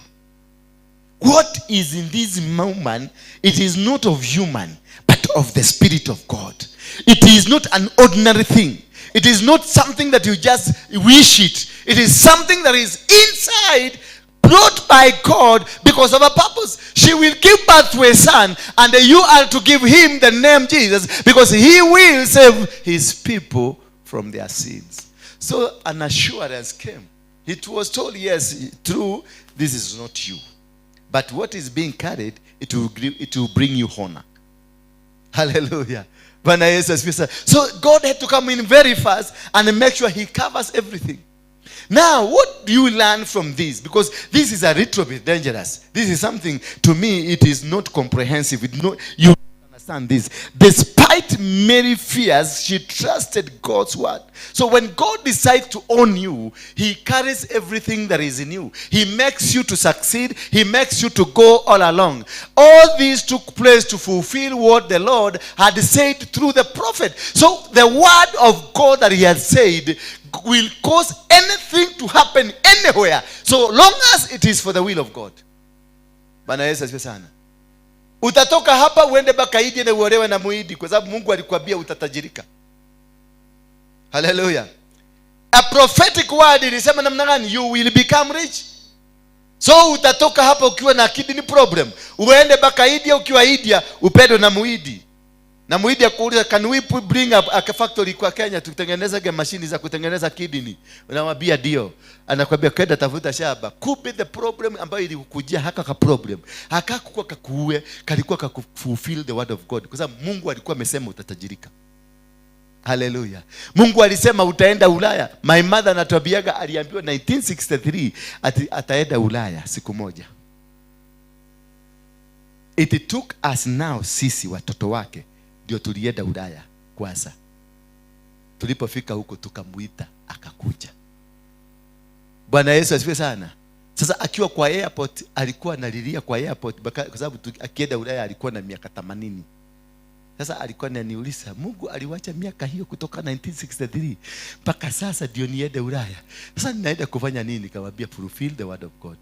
What is in this woman, it is not of human, but of the Spirit of God. It is not an ordinary thing. It is not something that you just wish it. It is something that is inside, brought by God because of a purpose. She will give birth to a son, and you are to give him the name Jesus, because he will save his people from their sins. So an assurance came. It was told, yes, true, this is not you. But what is being carried, it will bring you honor. Hallelujah. So God had to come in very fast and make sure he covers everything. Now, what do you learn from this? Because this is a little bit dangerous. This is something, to me, it is not comprehensive. You understand this. Despite Mary's fears, she trusted God's word. So when God decides to own you, he carries everything that is in you. He makes you to succeed. He makes you to go all along. All these took place to fulfill what the Lord had said through the prophet. So the word of God that he had said will cause anything to happen anywhere, so long as it is for the will of God. Bwana Yesu asifiwe sana. Utatoka hapa uende Bakaidi na uolewe na Muhindi kwa sababu Mungu alikwambia utatajirika. Hallelujah. A prophetic word ilisema namna gani? You will become rich. So utatoka hapa ukiwa na kidney problem, uende Bakaidi ukiwa India upendwe na Muhindi. Na Muhindi akuuliza, can we bring a factory kwa Kenya tutengeneze mashini za kutengeneza kidney? Unamwambia ndio. Anakuambia kwenda tafuta shamba. Kumbe the problem ambayo ilikujia haka ka problem, hakakuwa kakuue, kalikuwa kakufulfill the word of God. Kwa sababu Mungu alikuwa amesema utatajirika. Hallelujah. Mungu alisema utaenda Ulaya. My mother anatuambiaga aliambiwa 1963 ataenda Ulaya siku moja. It took us now, sisi watoto wake ndio tulienda Ulaya kwanza. Tulipofika huko tukamuita akakuja. Bwana Yesu asifiwe sana. Sasa akiwa kwa airport alikuwa analilia kwa airport kwa sababu akienda Ulaya alikuwa na miaka 80. Sasa alikuwa ananiuliza, Mungu aliwacha miaka hiyo kutoka 1963 mpaka sasa ndio niende Ulaya. Sasa ninaenda kufanya nini? Kamwambia fulfill the word of God.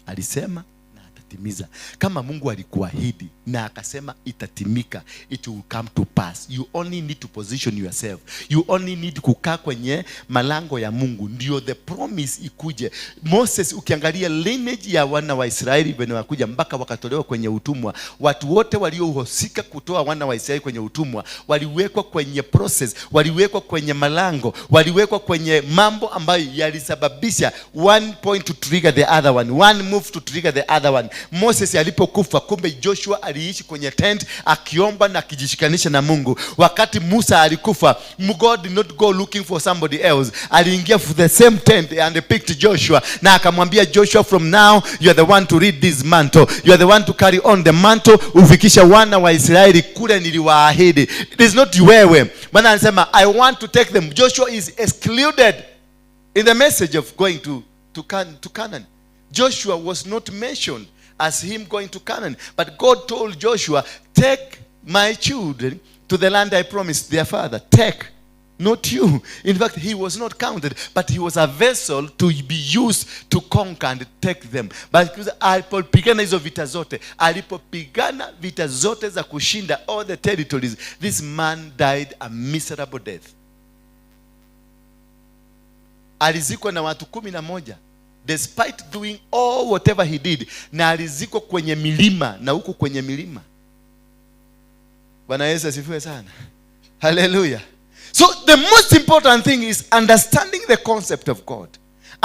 Alisema na atatimiza. Kama Mungu alikuahidi na akasema itatimika, it will come to pass. You only need to position yourself. You only need kukaa kwenye malango ya Mungu ndio the promise ikuje. Moses, ukiangalia lineage ya wana wa Israeli wenye wakuja mpaka wakatolewa kwenye utumwa, watu wote waliohusika kutoa wana wa Israeli kwenye utumwa waliwekwa kwenye process, waliwekwa kwenye malango, waliwekwa kwenye mambo ambayo yalisababisha one point to trigger the other one, one move to trigger the other one. Moses alipokufa, kumbe Joshua aliishi kwenye tent akiomba na akijishikanisha na Mungu. Wakati Musa alikufa, God did not go looking for somebody else. Aliingia for the same tent and picked Joshua na akamwambia Joshua, from now you are the one to read this mantle. You are the one to carry on the mantle. Ufikisha wana wa Israeli kule niliwaahidi. It is not wewe. Bwana anasema I want to take them. Joshua is excluded in the message of going to Canaan. Joshua was not mentioned as him going to Canaan, but God told Joshua, take my children to the land I promised their father. Take, not you. In fact, he was not counted, but he was a vessel to be used to conquer and take them. But alipopigana hizo vita zote, alipopigana vita zote za kushinda all the territories, this man died a miserable death. Alizikwa na watu 11. Despite doing all whatever he did, na alizikwa kwenye milima, na huko kwenye milima. Bwana Yesu asifiwe sana. Hallelujah. So the most important thing is understanding the concept of God.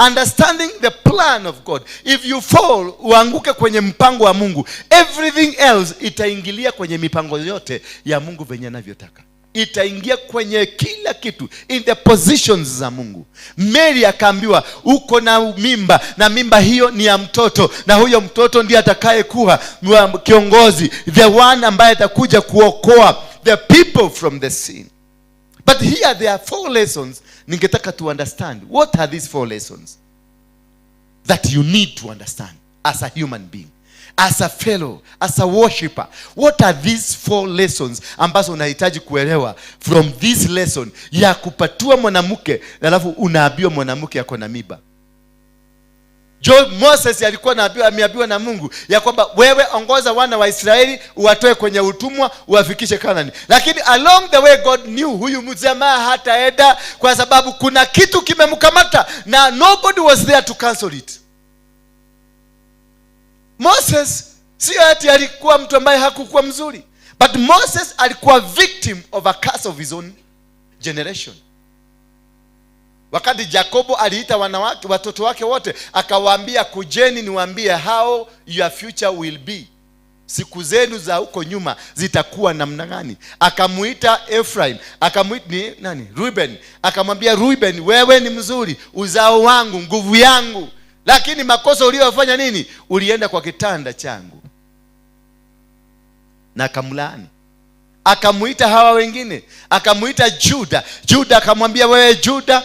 Understanding the plan of God. If you fall, uanguke kwenye mpango wa Mungu, everything else itaingilia kwenye mipango yote ya Mungu venye anavyotaka. Itaingia kwenye kila kitu, in the positions za Mungu. Mary akaambiwa uko na mimba, na mimba hiyo ni ya mtoto, na huyo mtoto ndiye atakaye kuwa kiongozi, the one ambaye atakuja kuokoa the people from the sin. But here there are 4 lessons ningetaka to understand. What are these 4 lessons that you need to understand as a human being, as a fellow, as a worshipper? What are these 4 lessons ambazo unahitaji kuelewa from this lesson ya kupatua mwanamke alafu unaambiwa mwanamke yako na mimba? Moses alikuwa ameambiwa na Mungu ya kwamba wewe ongoza wana wa Israeli uwatoe kwenye utumwa uwafikishe Kanaani. Lakini along the way God knew huyu mjamaa hataenda kwa sababu kuna kitu kimemkamata na nobody was there to cancel it. Moses sio ati alikuwa mtu ambaye hakukuwa mzuri, but Moses alikuwa victim of a curse of his own generation. Wakati Jacobo aliita wanawake watoto wake wote akawaambia, kujeni niwaambie how your future will be. Siku zenu za huko nyuma zitakuwa namna gani? Akamuita Ephraim, akamuita nani? Reuben. Akamwambia Reuben, wewe ni mzuri, uzao wangu, nguvu yangu. Lakini makosa uliyofanya nini? Ulienda kwa kitanda changu. Na akamlaani. Akamuita hawa wengine, akamuita Juda. Juda akamwambia, wewe Juda,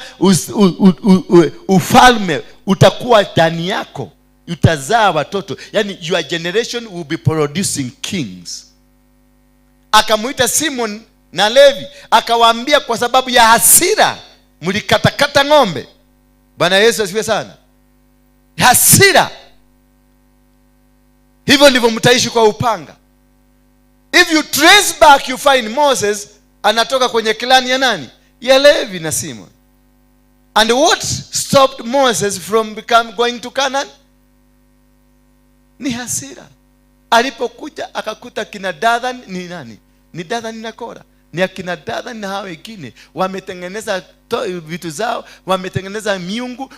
ufalme utakuwa ndani yako, utazaa watoto, yani your generation will be producing kings. Akamuita Simon na Levi, akawaambia kwa sababu ya hasira mlikatakata ng'ombe. Bwana Yesu asifiwe sana. Hasira, hivyo ndivyo mtaishi kwa upanga. If you trace back, you find Moses anatoka kwenye klani ya nani? Ya Levi na Simon. And what stopped Moses from going to Canaan? Ni hasira. Alipokuja akakuta kina Dathan ni nani? Ni Dathan na Kora. Ni akina Dathan na hao wengine wametengeneza vitu zao, wametengeneza miungu,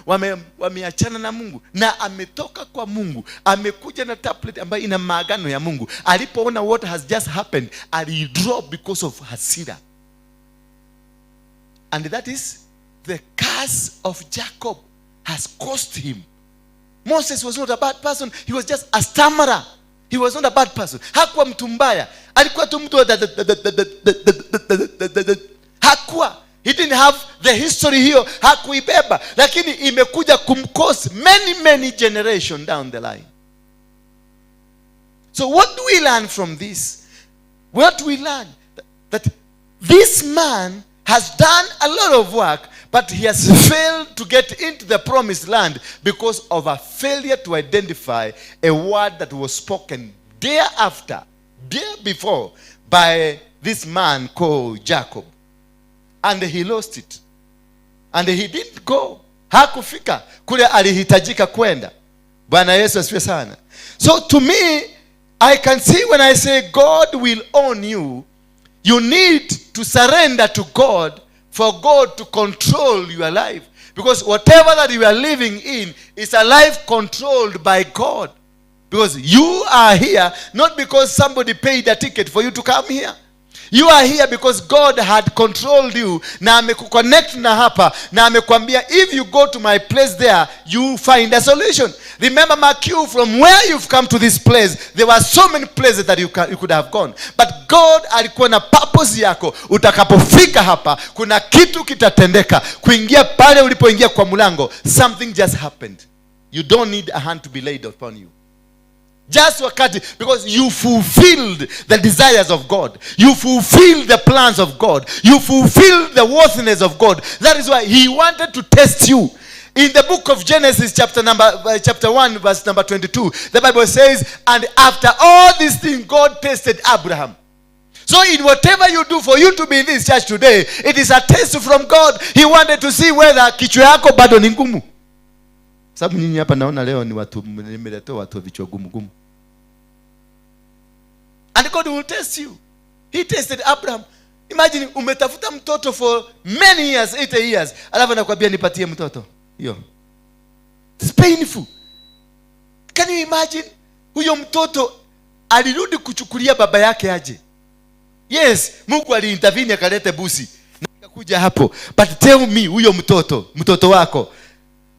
wameachana na Mungu, na ametoka kwa Mungu, amekuja na tablet ambayo ina maagano ya Mungu. Alipoona what has just happened, alidrop because of hasira. And that is the curse of Jacob has cost him. Moses was not a bad person, he was just a stammerer. He was not a bad person. Hakuwa mtu mbaya. Alikuwa tu mtu hakuwa. He didn't have the history hiyo, hakuibeba, lakini imekuja kumcost many generation down the line. So what do we learn from this? What do we learn? That this man has done a lot of work, but he has failed to get into the promised land because of a failure to identify a word that was spoken day before by this man called Jacob. And he lost it. And he didn't go. Hakufika kule alihitajika kwenda. Bwana Yesu asifiwe sana. So to me, I can see when I say God will own you, you need to surrender to God for God to control your life. Because whatever that you are living in is a life controlled by God. Because you are here not because somebody paid a ticket for you to come here. You are here because God had controlled you. Na amekuconnect na hapa. Na amekwambia, if you go to my place there, you find a solution. Remember, mark you, from where you've come to this place, there were so many places that you could have gone. But God alikuwa na purpose yako. Utakapofika hapa, kuna kitu kitatendeka. Kuingia pale ulipoingia kwa mlango, something just happened. You don't need a hand to be laid upon you. Just wakati, because you fulfilled the desires of God. You fulfilled the plans of God. You fulfilled the worthiness of God. That is why he wanted to test you. In the book of Genesis chapter 1 verse number 22, the Bible says, and after all these things God tested Abraham. So in whatever you do, for you to be in this church today, it is a test from God. He wanted to see whether kichwa yako bado ni ngumu. Sababu nyinyi hapa naona leo ni watu nimeletea watu vichwa gumu. And God will test you. He tested Abraham. Imagine umetafuta mtoto for many years, 8 years. Alafu anakuambia nipatie mtoto. Hiyo. It's painful. Can you imagine? Huyo mtoto alirudi kuchukulia baba yake aje. Yes, Mungu aliintervene akalete busi. Na akakuja hapo. But tell me, huyo mtoto wako,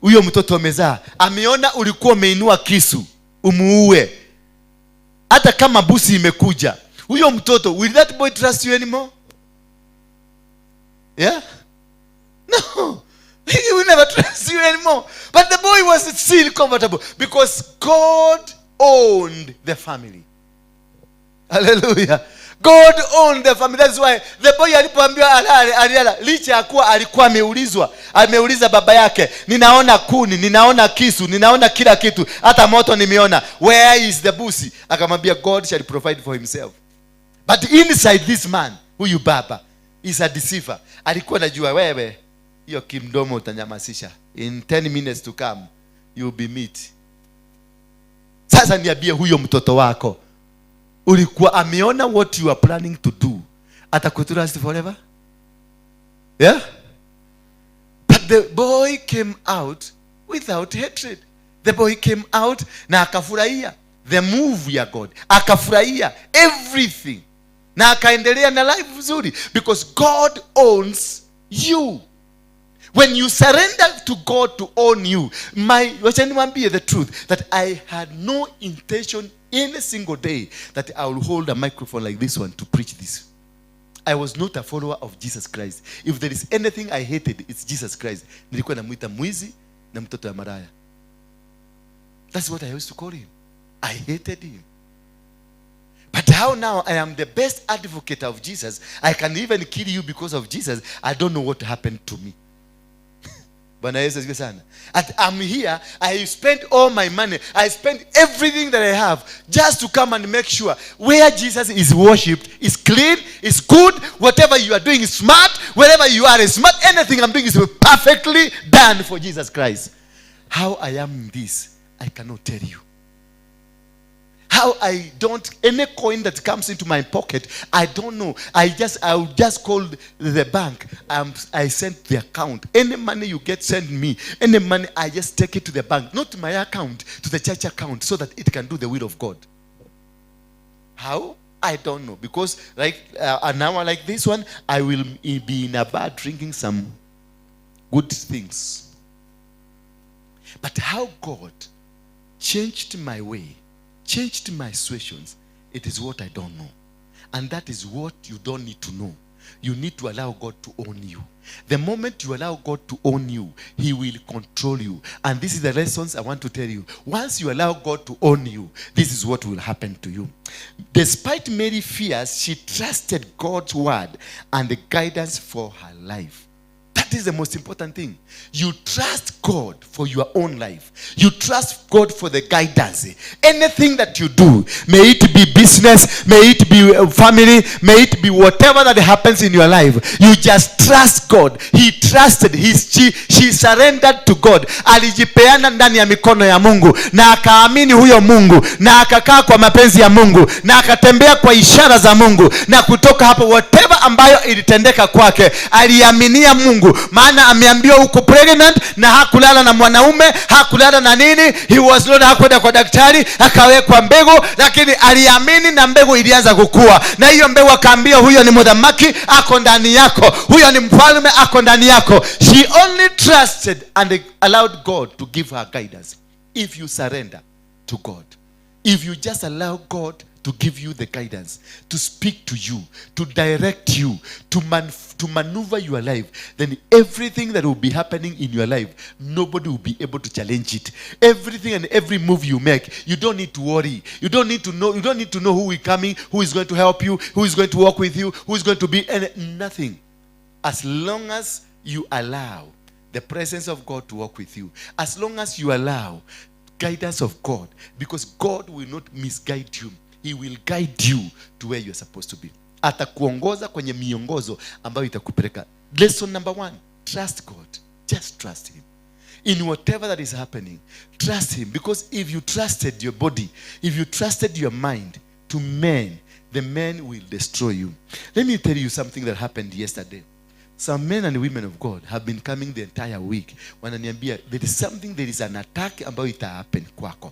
huyo mtoto amezaa, ameona ulikuwa umeinua kisu umuue. Hata kama busi imekuja, huyo mtoto, will that boy trust you anymore? Yeah? No. He will never trust you anymore. But the boy was still comfortable because God owned the family. Hallelujah. God owned the family. That's why the boy alipoambiwa alala, licha ya kuwa alikuwa ameuliza baba yake, ninaona kuni, ninaona kisu, ninaona kila kitu, hata moto nimeona, where is the busi? Akamwambia God shall provide for himself. But inside this man, huyu baba is a deceiver. Alikuwa anajua wewe hiyo kimdomo utanyamasisha. In 10 minutes to come, you will be meat. Sasa niambie, huyo mtoto wako ulikuwa ameona what you are planning to do, atakutrust forever? Yeah? But the boy came out without hatred. The boy came out na akafurahia the move ya God. Akafurahia everything. Na akaendelea na life vizuri because God owns you. When you surrender to God to own you, wacha niwaambie the truth, that I had no intention any single day that I will hold a microphone like this one to preach this. I was not a follower of Jesus Christ. If there is anything I hated, it's Jesus Christ. Nilikuwa namuita mwizi na mtoto ya maraya. That's what I used to call him. I hated him. But how now I am the best advocate of Jesus, I can even kill you because of Jesus, I don't know what happened to me. Bwana Yesu asifiwe sana. And I'm here, I spent all my money, I spent everything that I have just to come and make sure where Jesus is worshipped is clean, is good, whatever you are doing is smart, wherever you are is smart, anything I'm doing is perfectly done for Jesus Christ. How I am in this, I cannot tell you. How I don't, any coin that comes into my pocket, I don't know. I will just call the bank. I send the account. Any money you get, send me. Any money, I just take it to the bank. Not to my account, to the church account, so that it can do the will of God. How? I don't know. Because like an hour like this one, I will be in a bar drinking some good things. But how God changed my way, changed my situations, it is what I don't know. And that is what you don't need to know. you need to allow God to own you. The moment you allow God to own you, He will control you. And this is the lessons I want to tell you. Once you allow God to own you, this is what will happen to you. Despite Mary's fears, she trusted God's word and the guidance for her life. That is the most important thing. You trust God for your own life. You trust God for the guidance. Anything that you do, may it be business, may it be family, may it be whatever that happens in your life, you just trust God. He trusted, she surrendered to God. Alijipeana ndani ya mikono ya Mungu na akaamini huyo Mungu na akakaa kwa mapenzi ya Mungu na akatembea kwa ishara za Mungu, na kutoka hapo whatever ambayo ilitendeka kwake aliaminia Mungu. Maana ameambiwa uko pregnant, na hakulala na mwanaume, hakulala na nini, he was not, hakwenda kwa daktari, akawekwa mbegu, lakini aliamini na mbegu ilianza kukua. Na hiyo mbegu akaambia huyo ni mdhamaki ako ndani yako, huyo ni mfalme ako ndani yako. She only trusted and allowed God to give her guidance. If you surrender to God, if you just allow God to give you the guidance, to speak to you, to direct you, to maneuver your life, then everything that will be happening in your life, nobody will be able to challenge it. Everything and every move you make, you don't need to worry. You don't need to know who is coming, who is going to help you, who is going to walk with you, who is going to be nothing. As long as you allow the presence of God to walk with you, as long as you allow guidance of God, because God will not misguide you. He will guide you to where you're supposed to be. Atakuongoza kwenye miongozo ambayo itakupeleka. Lesson number 1, trust God. Just trust Him. In whatever that is happening, trust Him. Because if you trusted your body, if you trusted your mind to men, the men will destroy you. Let me tell you something that happened yesterday. Some men and women of God have been coming the entire week. Wananiambia, there is an attack ambayo ita happen kwako.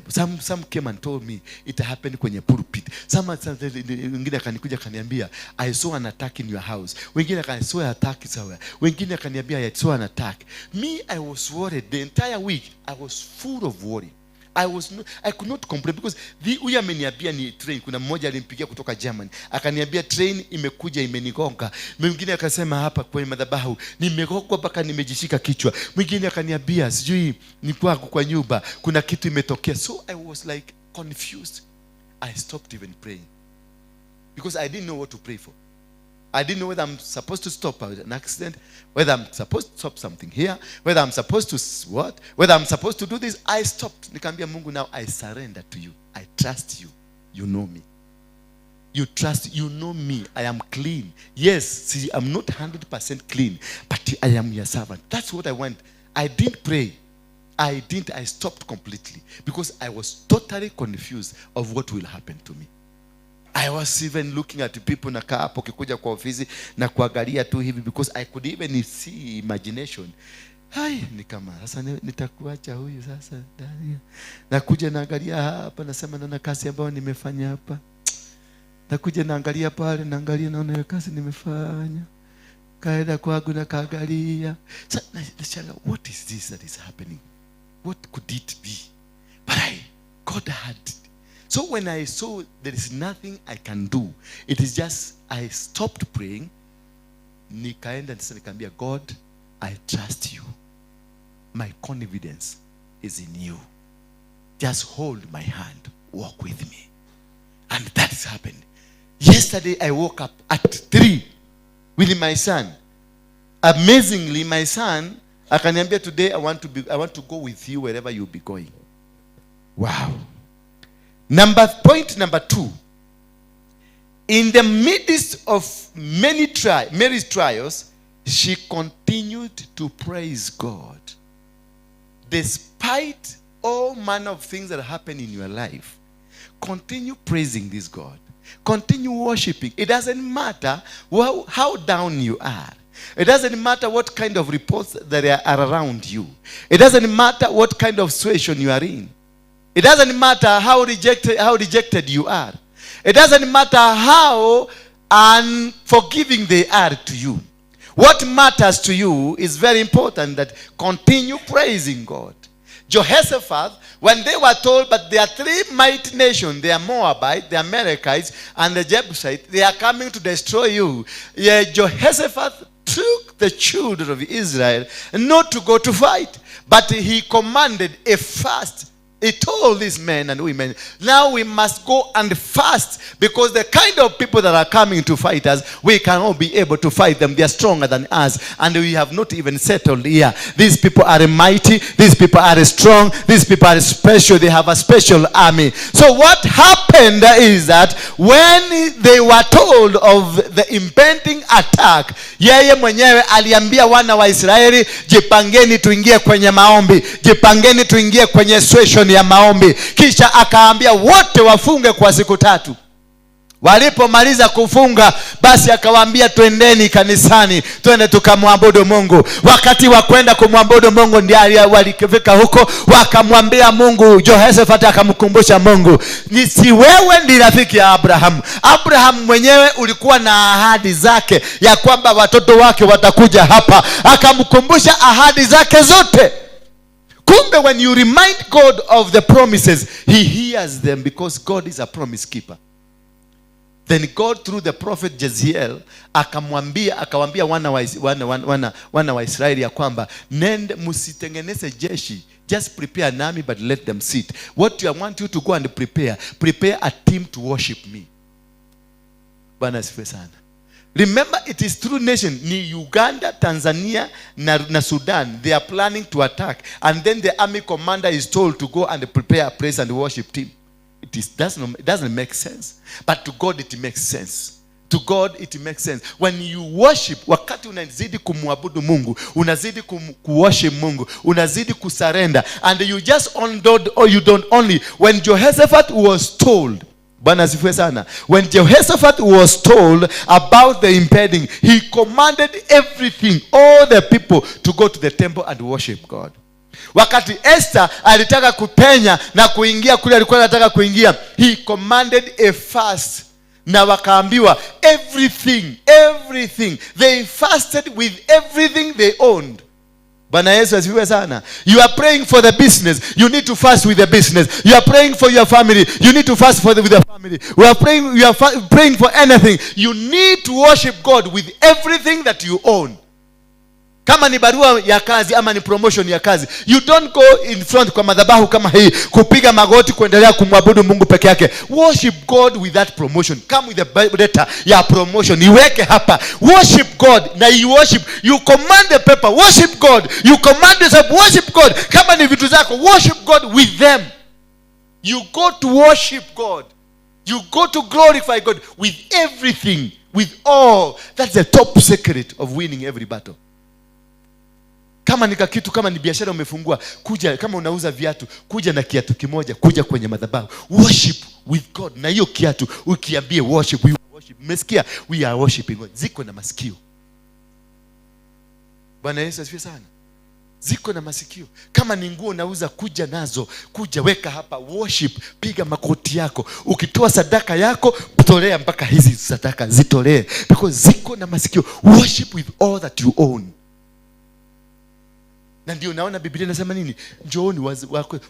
Some came and told me it happened kwenye pulpit. Wengine akanikuja kaniambia, I saw an attack in your house. Wengine I saw an attack somewhere. Wengine akaniambia, I saw an attack. Me, I was worried the entire week. I was full of worry. I could not complain because huyu ameniambia ni train. Kuna mmoja alimpigia kutoka Germany akaniambia train imekuja imenigonga. Mwingine akasema hapa kwenye madhabahu nimegongwa mpaka nimejishika kichwa. Mwingine akaniambia sijui ni kwa nyumba kuna kitu imetokea. So I was like confused. I stopped even praying because I didn't know what to pray for. I didn't know whether I'm supposed to stop an accident, whether I'm supposed to stop something here, whether I'm supposed to what, whether I'm supposed to do this. I stopped. Nikamwambia Mungu, now I surrender to you. I trust you. You know me. You trust, you know me. I am clean. Yes, see, I'm not 100% clean, but I am your servant. That's what I want. I didn't pray. I stopped completely because I was totally confused of what will happen to me. I was even looking at people nakaa hapo kikuja kwa ofisi na kuangalia tu hivi because I could even see imagination. Hai, ni kama sasa nitakuacha huyu sasa. Nakuja naangalia hapa nasema naona kazi ambayo nimefanya hapa. Nakuja naangalia pale naangalia naona kazi nimefanya. Kaenda kwangu na kaangalia. Sasa what is this that is happening? What could it be? But God had. So when I saw there is nothing I can do, it is just I stopped praying. Nikaenda nikamwambia God, I trust you. My confidence is in you. Just hold my hand, walk with me. And that has happened. Yesterday I woke up at 3 with my son. Amazingly, my son akaniambia, today I want to go with you wherever you'll be going. Wow. Point number 2. In the midst of Mary's trials, she continued to praise God. Despite all manner of things that happen in your life, continue praising this God. Continue worshiping. It doesn't matter how down you are. It doesn't matter what kind of reports that are around you. It doesn't matter what kind of situation you are in. It doesn't matter how rejected you are. It doesn't matter how unforgiving they are to you. What matters to you is very important, that continue praising God. Jehoshaphat, when they were told, but there are three mighty nations, they are Moabite, the Amalekites, and the Jebusites, they are coming to destroy you. Yeah, Jehoshaphat took the children of Israel not to go to fight, but he commanded a fast. He told these men and women, now we must go and fast, because the kind of people that are coming to fight us, we cannot be able to fight them. They are stronger than us, and we have not even settled here. These people are mighty, these people are strong, these people are special, they have a special army. So what happened is that when they were told of the impending attack, yeye mwenyewe aliambia wana wa Israeli, jipangeni tuingie kwenye maombi, jipangeni tuingie kwenye session ya maombi. Kisha akaambia wote wafunge kwa siku 3. Walipomaliza kufunga, basi akawaambia twendeni kanisani, twende tukamwabudu Mungu. Wakati wa kwenda kumwabudu Mungu ndio walifika huko, wakamwambia Mungu. Jehoshaphat akamkumbusha Mungu, ni si wewe ndi rafiki ya Abraham? Abraham mwenyewe ulikuwa na ahadi zake ya kwamba watoto wake watakuja hapa. Akamkumbusha ahadi zake zote. Kumbe, when you remind God of the promises, he hears them, because God is a promise keeper. Then God, through the prophet Jeziel, akawaambia wana wa Israeli ya kwamba, nende musitengeneze jeshi, just prepare an army, but let them sit. What I want you to go and prepare a team to worship me. Bwana asifiwe sana. Remember, it is through nation. Ni Uganda, Tanzania, na Sudan. They are planning to attack. And then the army commander is told to go and prepare a praise and worship team. It doesn't make sense. But to God it makes sense. To God it makes sense. When you worship, wakati unazidi kumwabudu Mungu, unazidi kuworship Mungu, unazidi kusurrender, and you just you don't only. When Jehoshaphat was told, when Jehoshaphat was told about the impending, he commanded everything, all the people, to go to the temple and worship God. Wakati Esther alitaka kupenya na kuingia kule alikuwa anataka kuingia, he commanded a fast. Na wakaambiwa everything. They fasted with everything they owned. Bwana Yesu asifiwe sana. You are praying for the business, you need to fast with the business. You are praying for your family, you need to fast with the family. You are praying for anything, you need to worship God with everything that you own. Kama ni barua ya kazi ama ni promotion ya kazi, you don't go in front kwa madhabahu kama hii kupiga magoti kuendelea kumwabudu Mungu peke yake. Worship God with that promotion. Come with the letter ya promotion, iweke hapa. Worship God. Na you worship, you command the paper, worship God. You command yourself, worship God. Kama ni vitu zako, worship God with them. You go to worship God, you go to glorify God with everything, with all. That's the top secret of winning every battle. Kama ni kitu, kama ni biashara umefungua, kuja. Kama unauza viatu, kuja na kiatu kimoja, kuja kwenye madhabahu, worship with God na hiyo kiatu, ukiambie worship, we worship. Mmesikia? We are worshiping God. Ziko na masikio. Bwana Yesu asifiwe sana. Ziko na masikio. Kama ni nguo unauza, kuja nazo, kuja weka hapa, worship, piga makoti yako. Ukitoa sadaka yako, tolea mpaka hizi sadaka zitolee, because ziko na masikio. Worship with all that you own. Na ndio naona Biblia inasema nini? Njooni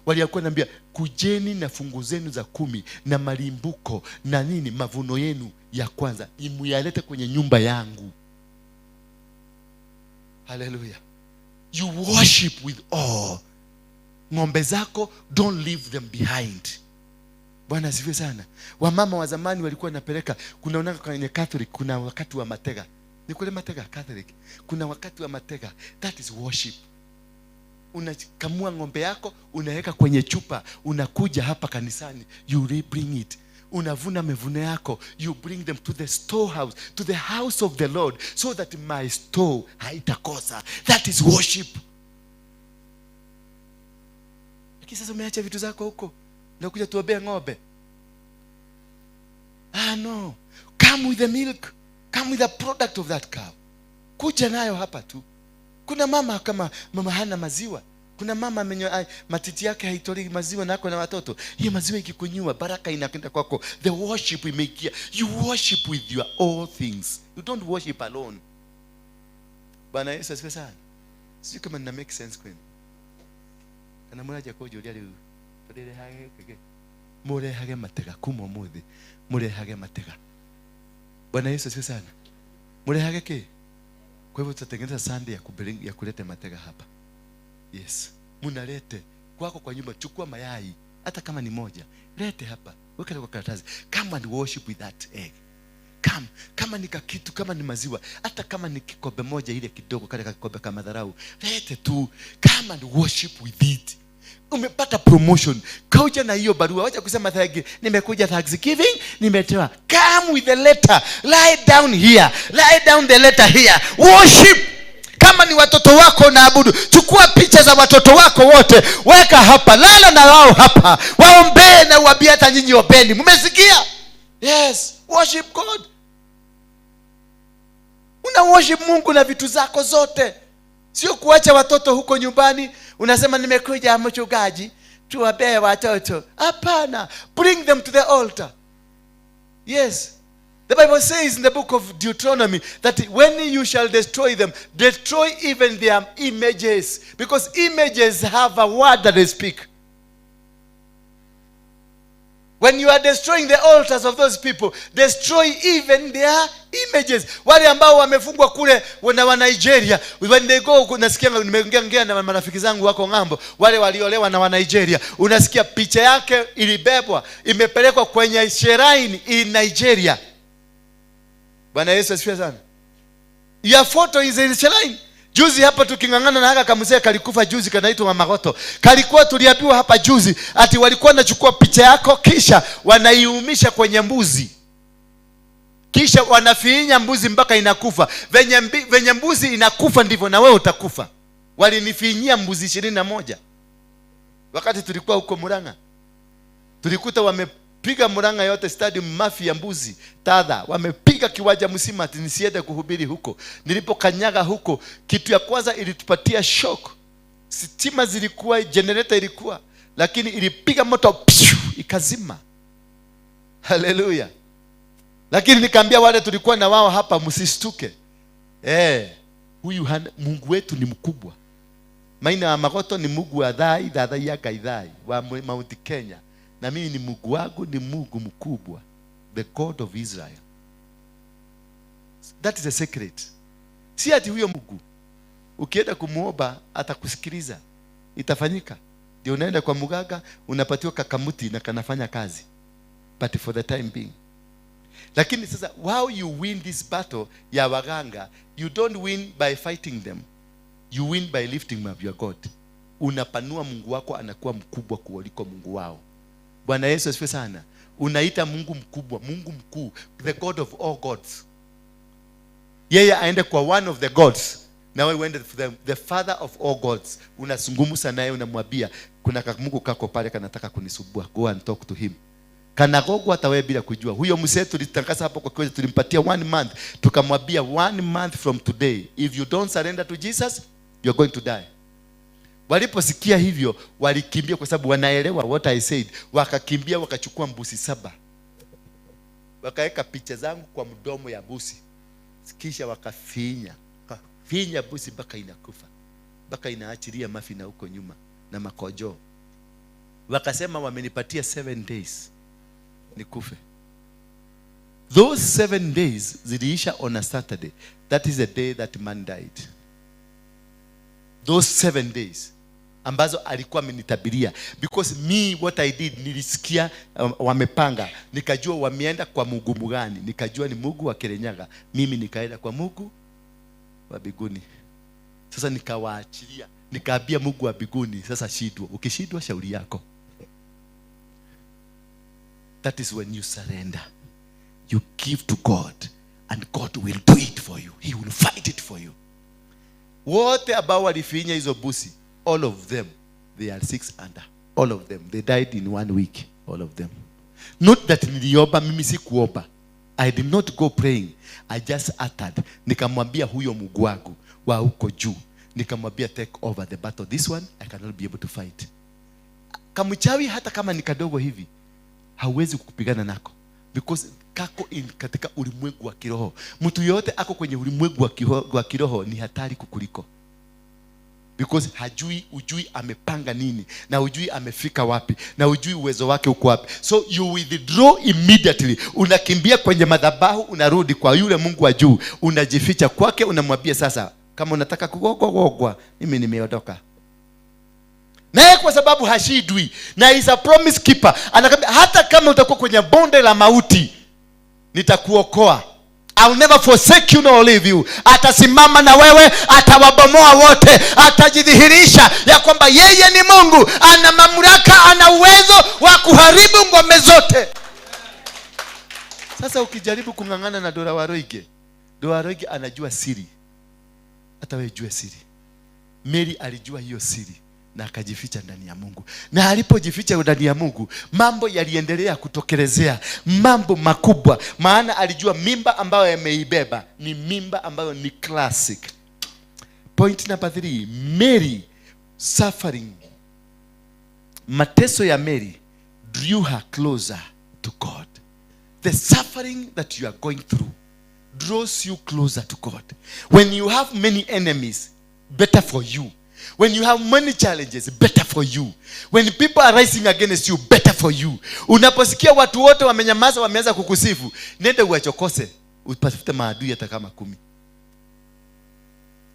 walikuwa naambia, kujeni na fungu zenu za 10 na malimbuko na nini, mavuno yenu ya kwanza, imuyalete kwenye nyumba yangu. Hallelujah. You worship with all. Ng'ombe zako, don't leave them behind. Bwana asifiwe sana. Wamama wa zamani walikuwa napeleka, kuna kwenye Catholic, kuna wakati wa matega. Ni kule matega Catholic. Kuna wakati wa matega. That is worship. Unakamua ng'ombe yako, unaweka kwenye chupa, unakuja hapa kanisani, you bring it. Unavuna mevuno yako, you bring them to the storehouse, to the house of the Lord, so that my store haitakosa. That is worship. Lakini sasa umeacha vitu zako huko, na kuja tuombea ng'ombe. No. Come with the milk. Come with the product of that cow. Kuja nayo hapa tu. Kuna mama kama mama hana maziwa. Kuna mama matiti yake haitoi maziwa na ako na watoto. Hiyo maziwa ikikunywa, baraka inakwenda kwako. The worship we make here. You worship with your all things. You don't worship alone. Bwana Yesu asifiwe sana. Sio kama nina make sense kwenu. kana muraje ko julia riu tudire hage kege mure hage matega kuma muthi mure hage matega. Bwana Yesu asifiwe sana. Mure hage ke kwa hivyo tutatengeneza Sunday ya kuleta matega hapa. Yes, munalete kwako kwa nyumba, chukua mayai hata kama ni moja, lete hapa, weka kwa karatasi, come and worship with that egg. Come, kama ni kitu, kama ni maziwa, hata kama ni kikombe moja ile kidogo, kale kikombe kama dharau, lete tu, come and worship with it. Umepata promotion, kauja na hiyo barua, wacha kusema nimekuja Thanksgiving, nimetoa. Come with the letter, lie down here, lie down the letter here, worship. Kama ni watoto wako na abudu, chukua picha za watoto wako wote, weka hapa, lala na wao hapa, waombee na uambie hata nyinyi ombeni. Mmesikia? Yes, worship God. Una worship Mungu na vitu zako zote. Sio kuacha watoto huko nyumbani, unasema nimekuja mchungaji tuwapee watoto. Hapana, bring them to the altar. Yes. The Bible says in the book of Deuteronomy that when you shall destroy them, destroy even their images, because images have a word that they speak. When you are destroying the altars of those people, destroy even their images. Wale ambao wamefungwa kule wa Nigeria, when they go, unasikia nimeongea na marafiki zangu wako ngambo, wale waliolewa na wa Nigeria, unasikia picha yake ilibebwa, imepelekwa kwenye shrine in Nigeria. Bwana Yesu asifiwe sana. Your photo is in shrine. Juzi hapa tukingangana na haka kamzee kalikufa juzi, kanaitwa Magoto. Kalikuwa tuliambiwa hapa juzi ati walikuwa wanachukua picha yako kisha wanaiumisha kwenye mbuzi. Kisha wanafiinya mbuzi mpaka inakufa. Venye mbuzi inakufa ndivyo na wewe utakufa. Walinifiinyia mbuzi 21. Wakati tulikuwa huko Murang'a. Tulikuta wamepiga Murang'a yote stadium mafi ya mbuzi tadha, wamepiga kiwanja mzima ati nisiende kuhubiri huko. Nilipokanyaga huko, kitu ya kwanza ilitupatia shock. Stima zilikuwa, generator ilikuwa, lakini ilipiga moto ikazima. Haleluya. Lakini nikaambia wale tulikuwa na wao hapa, msistuke. Huyu Mungu wetu ni mkubwa. Maina wa Magoto ni Mungu wa dhai ya kaidhai wa Mount Kenya. Na mimi ni Mungu wangu ni Mungu mkubwa, the God of Israel. That is a secret. Si ati huyo Mungu ukienda kumuomba atakusikiliza, itafanyika. Ndio unaenda kwa muganga, unapatiwa kakamuti na kanafanya kazi, but for the time being. Lakini sasa, how you win this battle ya waganga, you don't win by fighting them, you win by lifting up your God. Unapanua Mungu wako, anakuwa mkubwa kuliko Mungu wao. Bwana Yesu asifiwe sana. Unaita Mungu mkubwa, Mungu mkuu, the God of all gods. Yeye aende kwa one of the gods, na wewe uende the father of all gods. Unazungumza naye, unamwambia kuna Mungu kako pale kanataka kunisubua, go and talk to him. Kana gogo hata wewe bila kujua. Huyo mzee tulitangaza hapo kwa kweli, tulimpatia 1 month, tukamwambia 1 month from today, if you don't surrender to Jesus, you are going to die. Waliposikia hivyo walikimbia, kwa sababu wanaelewa what I said. Wakakimbia wakachukua mbuzi 7, wakaweka picha zangu kwa mdomo ya mbuzi, kisha wakafinya mbuzi mpaka inakufa, mpaka inaachilia mafi na huko nyuma na makojo. Wakasema wamenipatia 7 days nikufe. Those 7 days ziliisha on a Saturday. That is the day that man died. Those 7 days ambazo alikuwa amenitabiria, because me what I did, nilisikia wamepanga, nikajua wameenda kwa Mungu gani, nikajua ni Mungu wa Kirinyaga, mimi nikaenda kwa Mungu wa biguni. Sasa nikawaachilia, nikaambia Mungu wa biguni, sasa shidwa, ukishidwa shauri yako. That is when you surrender, you give to God, and God will do it for you. He will fight it for you. Wote ambao walifinya hizo busi, all of them, they are 6 under. All of them, they died in 1 week. All of them. Not that niliomba, mimi si kuomba. I did not go praying. I just uttered. Nikamwambia huyo Mungu wangu wa huko juu, nikamwambia take over the battle. This one I cannot be able to fight. Kamchawi hata kama ni kadogo hivi, hauwezi kupigana nako, because kako katika ulimwengu wa kiroho. Mtu yote ako kwenye ulimwengu wa kiroho ni hatari kukuliko. Because ujui amepanga nini, na ujui amefika wapi, na ujui uwezo wake uko wapi. So you withdraw immediately. Unakimbia kwenye madhabahu, unarudi kwa yule Mungu wa juu, unajificha kwake, unamwambia sasa, kama unataka kugogwa, mimi nimeondoka. Naye kwa sababu hashidwi, na is a promise keeper, anakwambia hata kama utakuwa kwenye bonde la mauti, nitakuokoa. I'll never forsake you nor leave you. Atasimama na wewe, atawabomoa wote, atajidhihirisha ya kwamba yeye ni Mungu, ana mamlaka, ana uwezo wa kuharibu ngome zote. Sasa ukijaribu kung'ang'ana na Waruinge anajua siri. Hata wewe jua siri. Mary alijua hiyo siri na akajificha ndani ya Mungu. Na alipojificha ndani ya Mungu, mambo yaliendelea kutokelezea, mambo makubwa. Maana alijua mimba ambayo ameibeba ni mimba ambayo ni classic. Point number 3, Mary suffering. Mateso ya Mary drew her closer to God. The suffering that you are going through draws you closer to God. When you have many enemies, better for you. When you have many challenges, better for you. When people are rising against you, better for you. Unaposikia watu wote wamenyamaza, wameanza kukusifu, nenda uwachokose, upatafute maadui hata kama 10.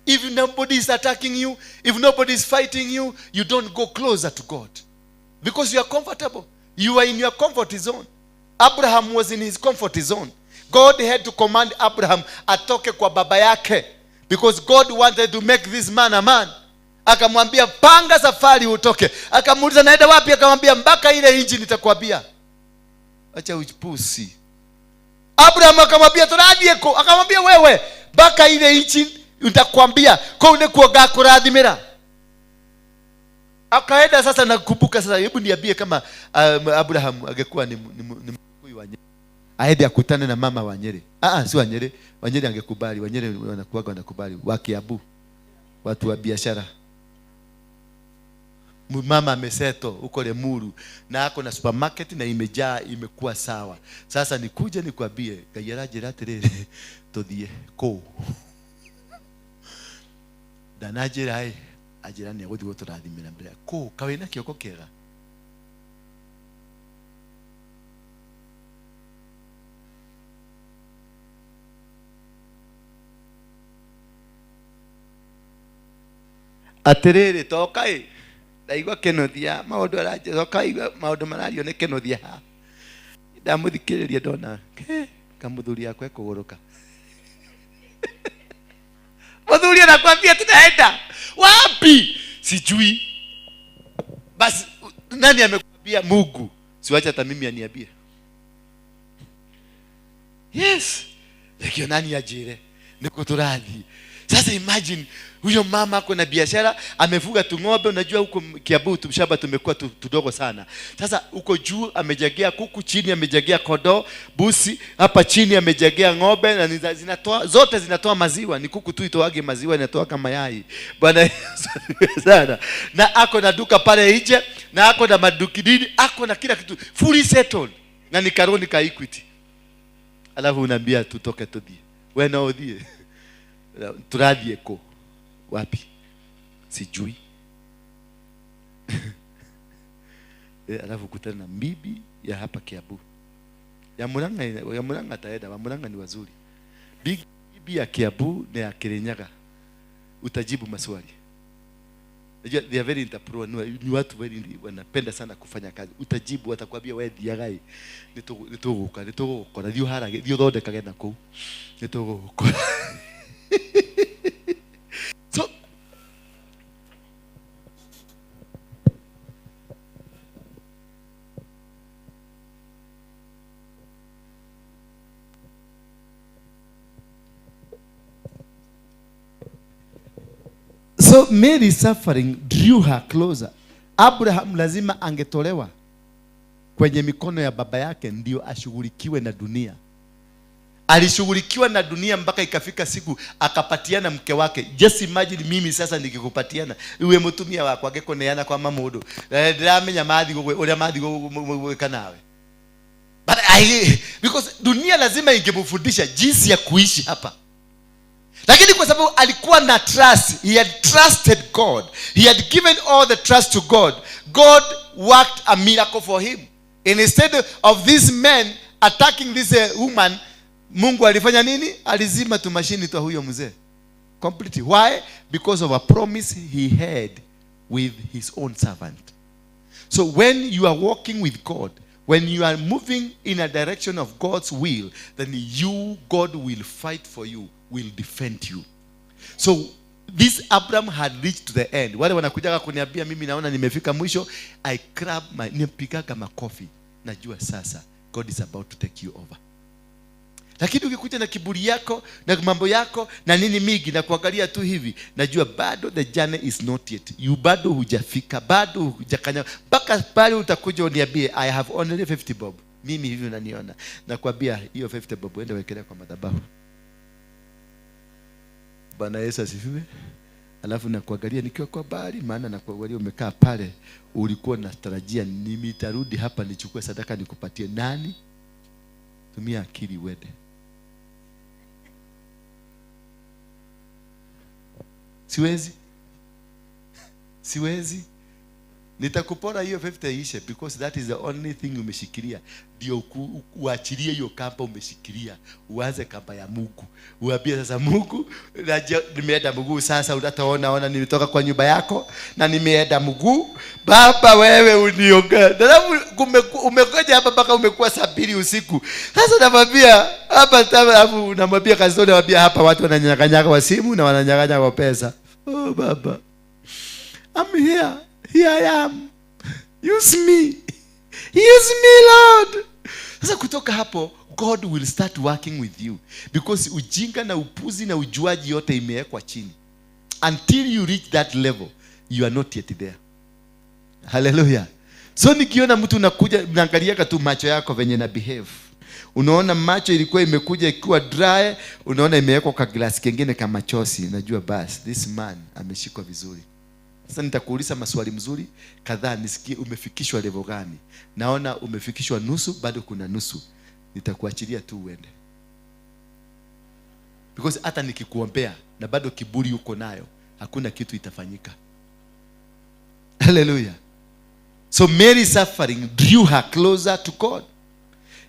If nobody is attacking you, if nobody is fighting you, you don't go closer to God. Because you are comfortable. You are in your comfort zone. Abraham was in his comfort zone. God had to command Abraham atoke kwa baba yake, because God wanted to make this man a man. Akamwambia panga safari utoke. Akamuuliza naenda wapi? Akamwambia mpaka ile nchi nitakwambia. Acha upusi. Abraham akamwambia tunadieko. Akamwambia wewe mpaka ile nchi nitakwambia. Kwa une kuoga kurathimira. Akaenda sasa, nakumbuka sasa, hebu niambie kama Abraham angekuwa ni Mkikuyu wa Nyeri, aende akutane na mama wa Nyeri. Si wa Nyeri. Wa Nyeri angekubali. Wa Nyeri wanakubali. Wa Kiambu, watu wa biashara. Mama ameseto uko Lemuru na ako na supermarket na imejaa, imekuwa sawa. Sasa nikuje nikwambie kayaraje ratirere tuthie ko danaje rai ajirani agudi goto rathimira mbere ko kawena kioko kega. Atirere tokai daigwa kenothia maundu araje tokai maundu marario ne kenothia ha ndamuthikiriria ndona kamuthuri yakwe kuguruka muthuri anakwambia tunaenda wapi sijui. Basi nani amekwambia? Mungu. Siwacha hata mimi aniambie. Yes, lakini nani ajire niko turathi. Sasa imagine huyo mama ako na biashara, amefuga ng'ombe. Unajua huko Kiambu tumshamba tumekuwa tudogo sana. Sasa huko juu amejagea kuku, chini amejagea kondoo, busi, hapa chini amejagea ng'ombe, na zinatoa zote zinatoa maziwa. Ni kuku tu itoage maziwa, inatoa kama yai. Bwana sana. Na ako na duka pale nje, na ako na madukidini, ako na kila kitu fully settled. Na ni karoni ka Equity. Alafu unaambia tutoke tudie. Wewe na udie. Turadie ko wapi sijui. Alafu kutana na bibi ya hapa Kiambu ya Murang'a taenda. Wa Murang'a ni wazuri. Bibi ya Kiambu na ya Kirinyaga, utajibu maswali. They are very entrepreneur. Ni watu very wanapenda sana kufanya kazi. Utajibu, atakwambia wewe diagai nituguka nitugukora dio harage dio thonde kagenda ku nitugukora. So Mary's suffering drew her closer. Abraham lazima angetolewa kwenye mikono ya baba yake ndio ashughulikiwe na dunia. Alishughulikiwa na dunia mpaka ikafika siku akapatiana mke wake. Just imagine mimi sasa nikikupatiana uwe mtumia wako agekoneana kwa mamudu. Ndiramenya mathi gwe uria mathi gweka nawe. But because dunia lazima ingemfundisha jinsi ya kuishi hapa. Lakini kwa sababu alikuwa na trust, he had trusted God, he had given all the trust to God, God worked a miracle for him. And instead of these men attacking this woman, Mungu alifanya nini? Alizima tu mashini tu huyo mzee completely. Why? Because of a promise he had with his own servant. So when you are walking with God, when you are moving in a direction of God's will, then God will fight for you, will defend you. So this Abraham had reached to the end. Wale wanakuja kuniambia mimi naona nimefika mwisho, I grab nipigaga makofi. Najua sasa God is about to take you over. Lakini ukikuja na kiburi yako na mambo yako na nini mingi na kuangalia tu hivi, najua bado the journey is not yet. You bado hujafika, bado hujakanya. Mpaka pale utakuja uniambie I have only 50 bob. Mimi hivi unaniona. Nakwambia hiyo 50 bob uende wekelea kwa madhabahu. Bwana Yesu asifiwe. Alafu nakuangalia nikiwa kwa bali, maana nakuangalia umekaa pale, ulikuwa unatarajia nitarudi hapa nichukue sadaka nikupatie nani? Tumia akili uende. Siwezi. Nitakupora hiyo 50 ishe, because that is the only thing umeshikilia. Ndio uachilie hiyo kamba umeshikilia. Uanze kamba ya Mungu. Uambie sasa Mungu, nimeenda mguu sasa, unataona nilitoka kwa nyumba yako na nimeenda mguu. Baba wewe uniongee. Alafu umekoja hapa mpaka umekuwa saa 2 usiku. Sasa namwambia hapa, alafu namwambia kazi, namwambia hapa watu wananyang'anya kwa simu na wananyang'anya kwa pesa. Oh Baba, I'm here. Here I am. Use me, Lord. Sasa kutoka hapo, God will start working with you, because ujinga na upuzi na ujuaji yote imewekwa chini. Until you reach that level, you are not yet there. Hallelujah. So nikiona mtu unakuja, unaangalia tu macho yako venye na behave. Unaona macho ilikuwa imekuja ikiwa dry, unaona imewekwa kwa glass kingine kama chosi, unajua basi this man ameshikwa vizuri. Sasa nitakuuliza maswali mzuri kadhaa nisikie umefikishwa level gani. Naona umefikishwa nusu, bado kuna nusu. Nitakuachilia tu uende. Because hata nikikuombea na bado kiburi uko nayo, hakuna kitu itafanyika. Hallelujah. So Mary's suffering drew her closer to God.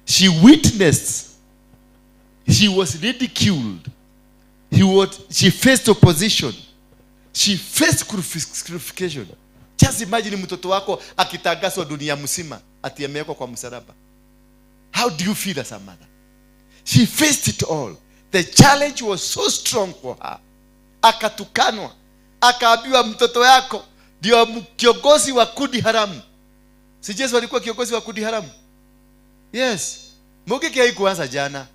She witnessed. She was ridiculed. She faced opposition. She faced crucifixion. Just imagine mtoto wako akitangaswa dunia mzima ati amewekwa kwa msalaba. How do you feel as a mother? She faced it all. The challenge was so strong for her. Akatukanwa, akaambiwa mtoto yako ndio kiongozi wa kundi haramu. Si Yesu alikuwa kiongozi wa kundi haramu? Yes. Mugiki haikuanza jana.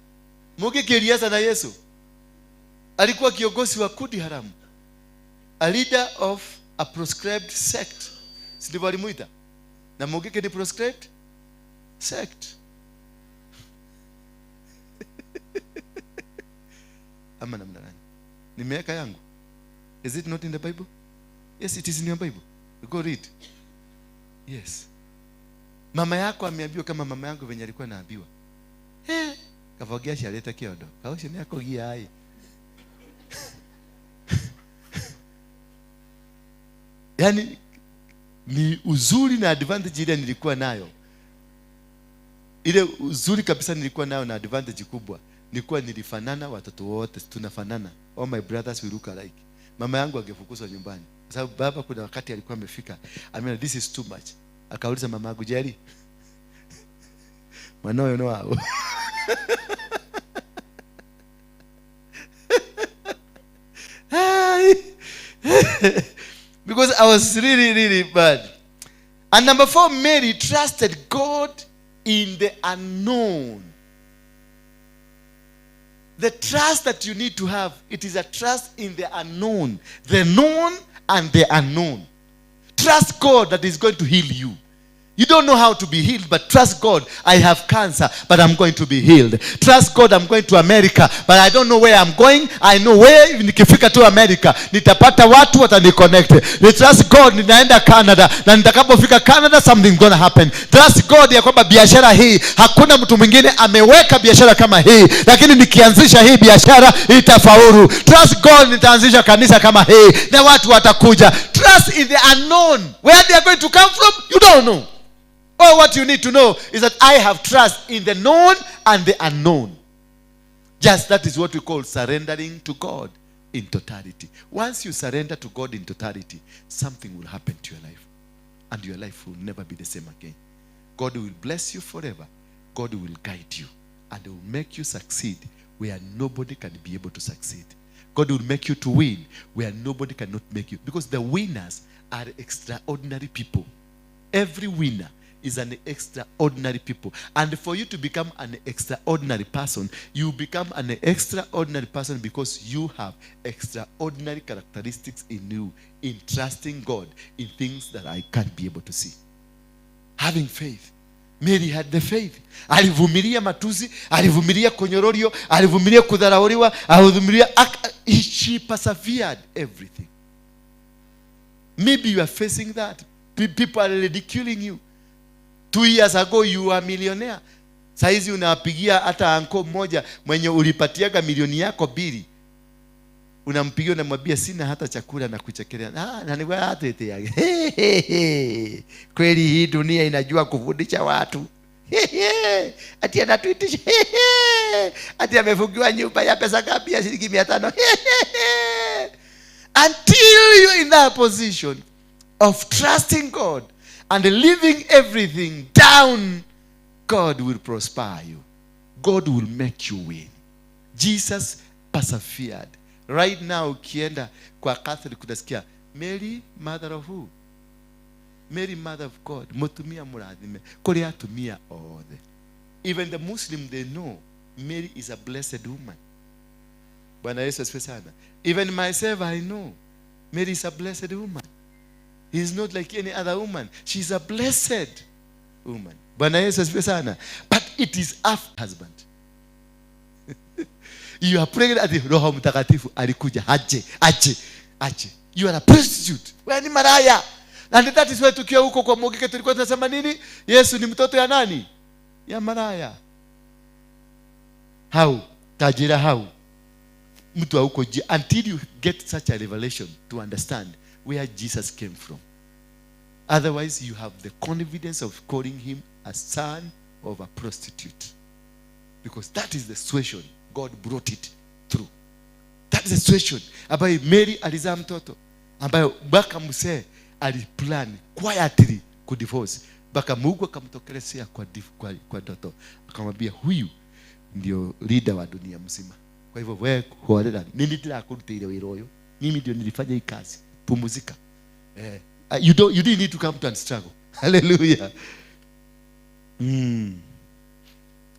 Mugiki ilianza na Yesu. Alikuwa kiongozi wa kundi haramu. A leader of a proscribed sect. Sindivyo walimuita? Na Mugiki ni proscribed sect. Ama namna gani? Nimeweka yangu. Is it not in the Bible? Yes, it is in your Bible. Go read. Yes. Mama yako ameambiwa kama mama yangu venye alikuwa anaambiwa. Kavogea shaleta kiodo. Kaoshe ni yako gia hai. Yaani ni uzuri na advantage ile nilikuwa nayo. Ile uzuri kabisa nilikuwa nayo na advantage kubwa. Nilikuwa nilifanana, watoto wote tunafanana. All my brothers we look alike. Mama yangu angefukuzwa nyumbani. Kwa sababu baba kuna wakati alikuwa amefika. I mean, this is too much. Akauliza mama yangu, Jerry. Manoyo no wao. Because I was really, really bad. And number 4, Mary trusted God in the unknown. The trust that you need to have, it is a trust in the unknown. The known and the unknown. Trust God that is going to heal you. You don't know how to be healed, but trust God. I have cancer, but I'm going to be healed. Trust God, I'm going to America, but I don't know where I'm going. I know where nikifika to America, nitapata watu wataniconnect. Trust God, ninaenda Canada, na nitakapofika Canada, something's going to happen. Trust God ya kwamba biashara hii, hakuna mtu mwingine ameweka biashara kama hii, lakini nikianzisha hii biashara, itafaulu. Trust God, nitaanzisha kanisa kama hii, na watu watakuja. Trust in the unknown. Where they are going to come from, you don't know. All what you need to know is that I have trust in the known and the unknown. Just that is what we call surrendering to God in totality. Once you surrender to God in totality, something will happen to your life. And your life will never be the same again. God will bless you forever. God will guide you. And will make you succeed where nobody can be able to succeed. God will make you to win where nobody cannot make you. Because the winners are extraordinary people. Every winner is an extraordinary people. And for you to become an extraordinary person, you become an extraordinary person because you have extraordinary characteristics in you, in trusting God in things that I can't be able to see. Having faith. Mary had the faith. Alivumilia matusi, alivumilia konyororio, alivumilia kudharauliwa, alivumilia. She persevered everything. Maybe you are facing that. People are ridiculing you. 2 years ago you were a millionaire. Saizi unapigia hata anko mmoja mwenye ulipatiaga milioni yako 2. Unampigia unamwambia sina hata chakula na kuchekelea. Na ni wewe hata yake. Kweli hii dunia inajua kufundisha watu. Ati anatuitisha. Ati amefungiwa nyumba ya pesa ngapi ya shilingi 500. Until you're in that position of trusting God and leaving everything down, God will prosper you. God will make you win. Jesus persevered. Right now, ukienda kwa Catholic kunasikia Mary, mother of who? Mary, mother of God. Mutumia muradhime. Kore atumia othe. Even the Muslim, they know Mary is a blessed woman. Bwana Yesu asifiwe sana. Even myself, I know Mary is a blessed woman. He is not like any other woman. She is a blessed woman. Bwana Yesu asifiwe sana. But it is after husband. You are pregnant at the Roho Mtakatifu alikuja aje. You are a prostitute. Wewe ni maraya. And that is why tukiwa huko kwa Mogeke tulikuwa tunasema nini? Yesu ni mtoto ya nani? Ya maraya. How? Tajira how? Mtu huko until you get such a revelation to understand where Jesus came from. Otherwise you have the confidence of calling him a son of a prostitute. Because that is the situation God brought it through. That is the situation ambayo Mary alizaa mtoto ambayo baka msee aliplan quietly kudivorce. Baka Mungu akamtokelezea kwa ndoto. Akamwambia huyu ndio leader wa dunia mzima. Kwa hivyo wewe huolela nini ndirakurutira wira uyu? Mimi ndio nilifanya hii kazi. Pumzika. You didn't need to come to and struggle. Hallelujah.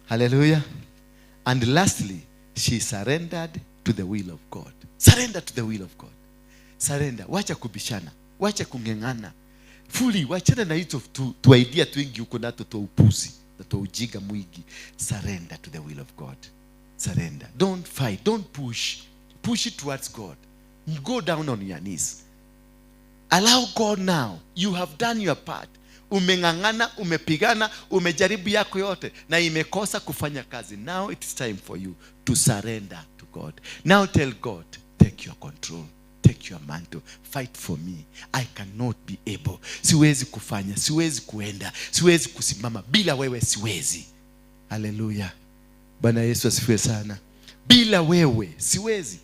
Hallelujah. And lastly, she surrendered to the will of God. Surrender to the will of God. Surrender. Wacha kubishana. Wacha kungengana. Fully, wachana na hizo tu idea twingi uko nato to upuzi, to ujiga mwingi. Surrender to the will of God. Surrender. Don't fight. Don't push. Push it towards God. Go down on your knees. Allow God now. You have done your part. Umengangana, umepigana, umejaribu yako yote na imekosa kufanya kazi. Now it's time for you to surrender to God. Now tell God, take your control. Take your mantle. Fight for me. I cannot be able. Siwezi kufanya, siwezi kuenda, siwezi kusimama. Bila wewe siwezi. Hallelujah. Bwana Yesu asifiwe sana. Bila wewe siwezi.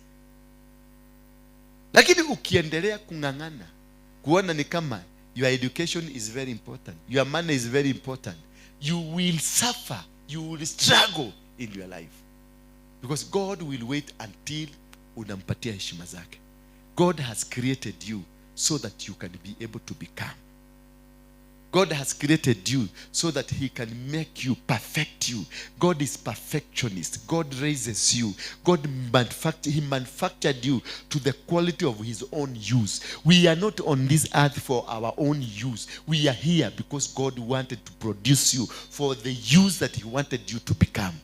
Lakini ukiendelea kungangana, kuona ni kama your education is very important, your money is very important, you will suffer, you will struggle in your life. Because God will wait until unampatia heshima zake. God has created you so that you can be able to become. God has created you so that he can make you, perfect you. God is perfectionist. God raises you. He manufactured you to the quality of his own use. We are not on this earth for our own use. We are here because God wanted to produce you for the use that he wanted you to become.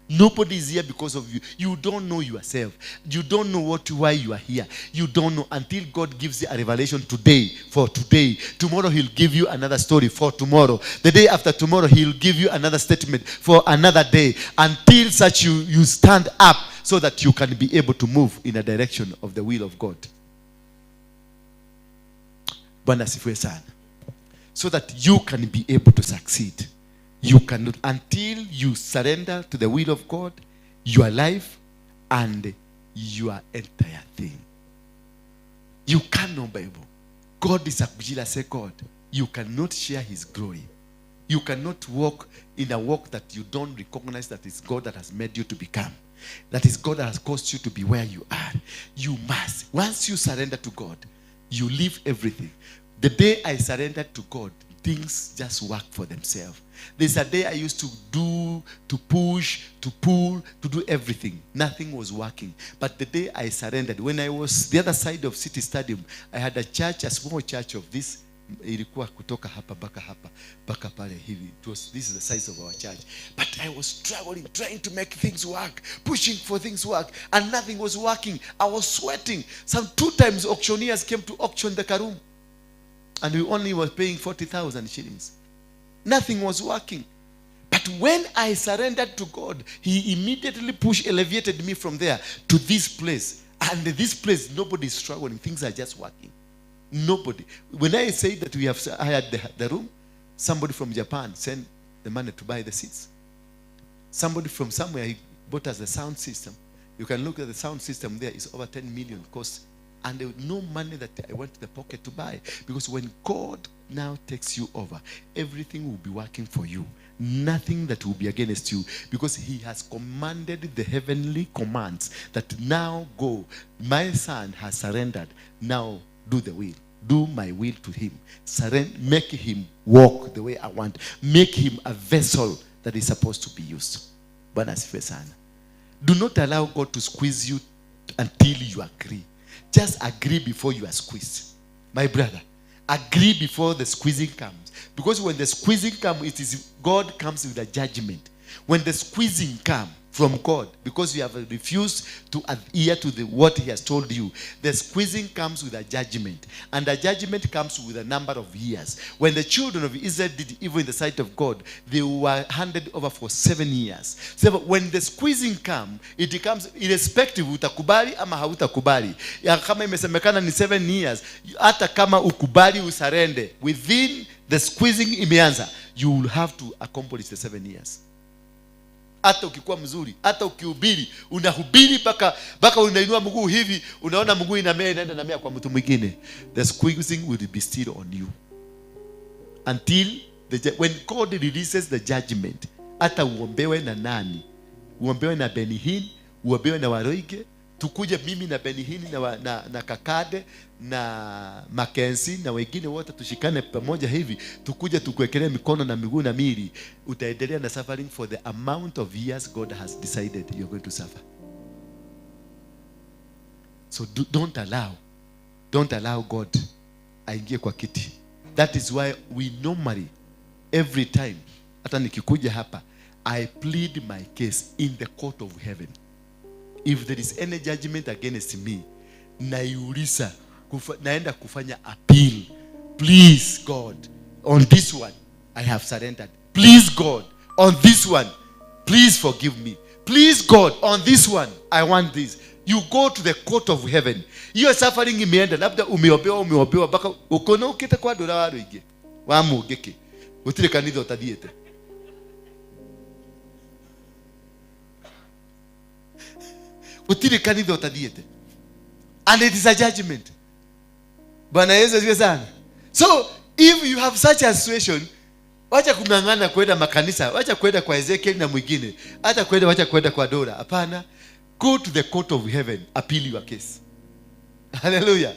Nobody is here because of you. You don't know yourself. You don't know why you are here. You don't know until God gives you a revelation today for today. Tomorrow he'll give you another story for tomorrow. The day after tomorrow he'll give you another statement for another day. Until such you stand up so that you can be able to move in a direction of the will of God. Bwana asifiwe sana. So that you can be able to succeed. You cannot until you surrender to the will of God, your life, and your entire thing. You cannot be able. God is a jealous God. You cannot share his glory. You cannot walk in a walk that you don't recognize that it's God that has made you to become. That is God that has caused you to be where you are. You must. Once you surrender to God, you leave everything. The day I surrendered to God, things just work for themselves. There's a day I used to do, to push, to pull, to do everything. Nothing was working. But the day I surrendered, when I was the other side of City Stadium, I had a church, a small church of this. Ilikuwa kutoka hapa baka pale hivi. This is the size of our church. But I was struggling, trying to make things work, pushing for things to work, and nothing was working. I was sweating. Some 2 times auctioneers came to auction the room. And we only were paying 40,000 shillings. Nothing was working. But when I surrendered to God, he immediately elevated me from there to this place. And this place, nobody is struggling. Things are just working. Nobody. When I say that we have hired the room, somebody from Japan sent the money to buy the seats. Somebody from somewhere, he bought us the sound system. You can look at the sound system there. It's over 10 million cost. And there was no money that I went to the pocket to buy. Because when God now takes you over, everything will be working for you. Nothing that will be against you. Because he has commanded the heavenly commands that now go. My son has surrendered. Now do the will. Do my will to him. Surrender, make him walk the way I want. Make him a vessel that is supposed to be used. Bwana asifiwe sana. Do not allow God to squeeze you until you agree. Just agree before you are squeezed. My brother, agree before the squeezing comes. Because when the squeezing comes, it is God comes with a judgment. When the squeezing comes from God, because you have refused to adhere to what he has told you, the squeezing comes with a judgment. And the judgment comes with a number of years. When the children of Israel did evil in the sight of God, they were handed over for 7 years. So when the squeezing comes, it comes irrespective utakubali ama hautakubali. Ya kama imesemekana ni 7 years, hata kama ukubali usarende, within the squeezing imeanza, you will have to accomplish the 7 years. Hata ukikuwa mzuri, hata ukihubiri, unahubiri mpaka unainua mguu hivi, unaona mguu inaenda namea kwa mtu mwingine. The squeezing will be still on you. Until when God releases the judgment, hata uombewe na nani? Uombewe na Benihin, uombewe na Waruinge, tukuje mimi na Benihin na Kakade na Mackenzie na wengine wote tushikane pamoja hivi, tukuje tukuwekelee mikono na miguu na mili, utaendelea na suffering for the amount of years God has decided you're going to suffer. So don't allow God aingie kwa kiti. That is why we normally every time hata nikikuja hapa, I plead my case in the court of heaven. If there is any judgment against me, naiuliza, naenda kufanya appeal. Please God, on this one I have surrendered. Please God, on this one please forgive me. Please God, on this one I want this. You go to the court of heaven. Hiyo suffering imeenda, labda umeobewa baka ukono ukite kwa dola Waruinge wamugeke utire kanitha utadiete. Utire kanitha utadiete. And it is a judgment. Bwana Yesu asifiwe sana. So if you have such a situation, wacha kungangana kwenda makanisa, wacha kwenda kwa Ezekiel na mwingine, wacha kwenda kwa dola. Hapana. Go to the court of heaven, appeal your case. Hallelujah.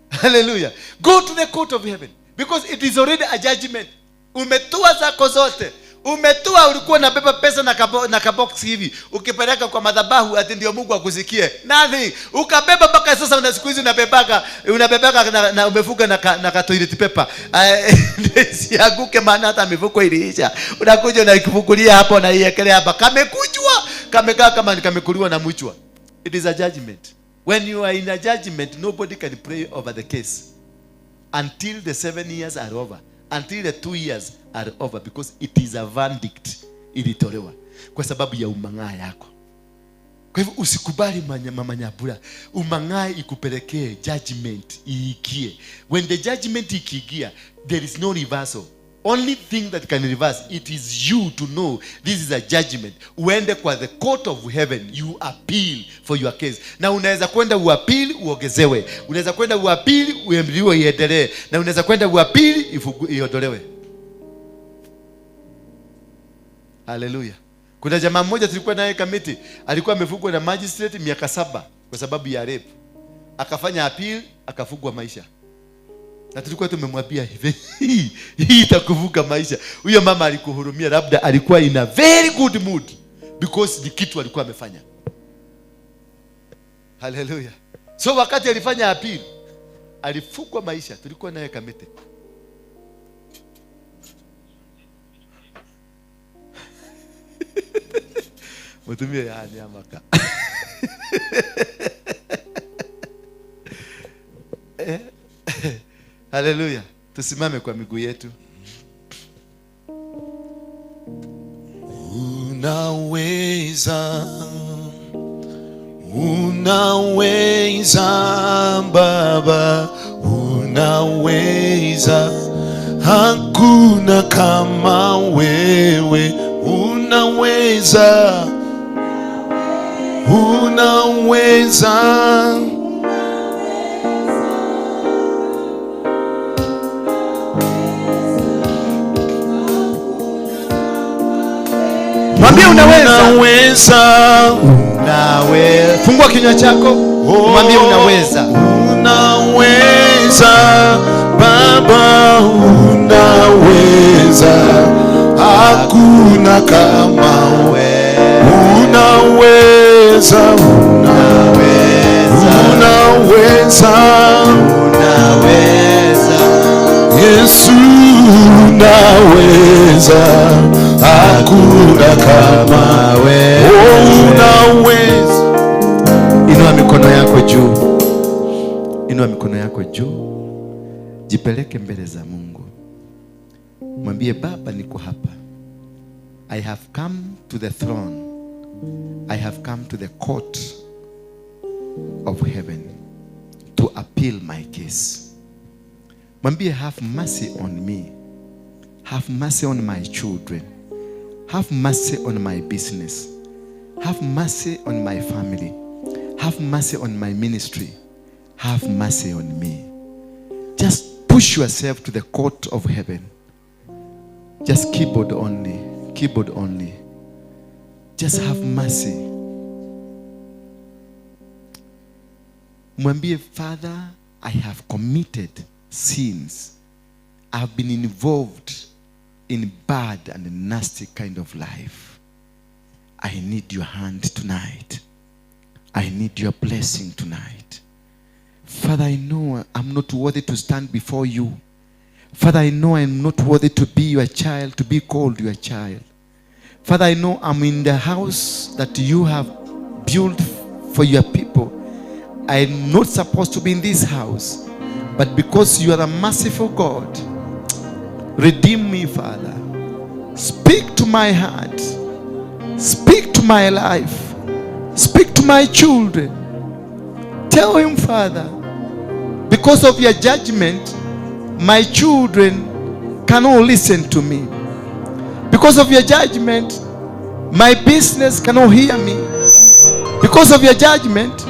Hallelujah. Go to the court of heaven. Because it is already a judgment. Umetua zako zote. Umetua, ulikuwa unabeba pesa na kabox hivi, ukipeleka kwa madhabahu ati ndio Mungu akusikie. Nothing. Ukabeba mpaka sasa na siku hizi unabebaka na umefuga na toilet paper. Siaguke maana hata mifuko iliisha. Unakuja na kifukulia hapo na iekelea hapa. Kamekujwa, kamekaa kama kamekuliwa na mchwa. It is a judgment. When you are in a judgment, nobody can pray over the case until the 7 years are over. Until the 2 years are over, because it is a verdict ilitolewa kwa sababu ya umang'aa yako. Kwa hivyo usikubali manyabura. Umang'aa ikupelekee judgment iikie. When the judgment ikiingia, there is no reversal. Only thing that can reverse it is you to know this is a judgment. Uende kwa the court of heaven, you appeal for your case. Na unaweza kwenda uapili uongezewe. Unaweza kwenda uapili uemriwe iendelee. Na unaweza kwenda uapili iondolewe. Hallelujah. Kuna jamaa mmoja tulikuwa naye kamiti, alikuwa amefungwa na magistrate miaka 7 kwa sababu ya rape. Akafanya appeal, akafungwa maisha. Na tulikuwa tumemwambia hivi, hii itakuvuka maisha. Huyo mama alikuhurumia, labda alikuwa in a very good mood because the kitu alikuwa amefanya. Hallelujah. So wakati alifanya appeal, alifungwa maisha. Tulikuwa naye kamiti. Mtumie yani amaka. Hallelujah. Tusimame kwa miguu yetu. Unaweza, unaweza Baba, unaweza. Hakuna kama wewe. Unaweza, unaweza. Mwambie unaweza. Unaweza. Unaweza. Fungua kinywa chako. Mwambie unaweza. Unaweza Baba, unaweza. Hakuna kama wewe. Unaweza. Unaweza. Unaweza. Unaweza. Yesu unaweza. Hakuna kama wewe. Unaweza. Inua mikono yako juu. Inua mikono yako juu. Jipeleke mbele za Mungu. Mwambie Baba, niko hapa. I have come to the throne. I have come to the court of heaven to appeal my case. Mwambie, have mercy on me. Have mercy on my children. Have mercy on my business. Have mercy on my family. Have mercy on my ministry. Have mercy on me. Just push yourself to the court of heaven. Just keyboard only. Keyboard only. Just have mercy. Mwambie, Father, I have committed sins. I have been involved in bad and nasty kind of life. I need your hand tonight. I need your blessing tonight. Father, I know I'm not worthy to stand before you. Father, I know I'm not worthy to be your child, to be called your child. Father, I know I'm in the house that you have built for your people. I'm not supposed to be in this house. But because you are a merciful God, redeem me, Father. Speak to my heart. Speak to my life. Speak to my children. Tell him, Father, because of your judgment, my children cannot listen to me. Because of your judgment, my business cannot hear me. Because of your judgment,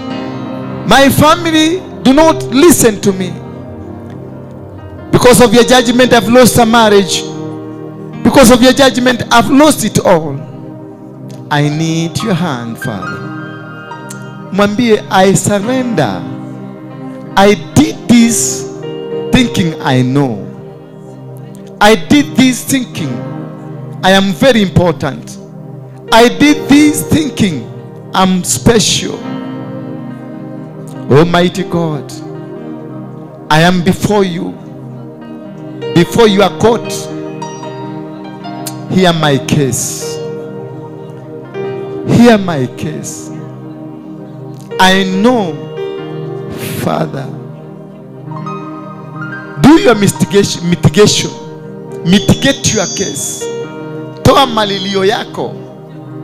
my family do not listen to me. Because of your judgment, I've lost a marriage. Because of your judgment, I've lost it all. I need your hand, Father. Mwambie, I surrender. I did this thinking I know. I did this thinking I am very important. I did this thinking I'm special. Almighty God, I am before you, before your court. Hear my case. Hear my case. I know, Father. Do your mitigation. Mitigate your case. Toa malilio yako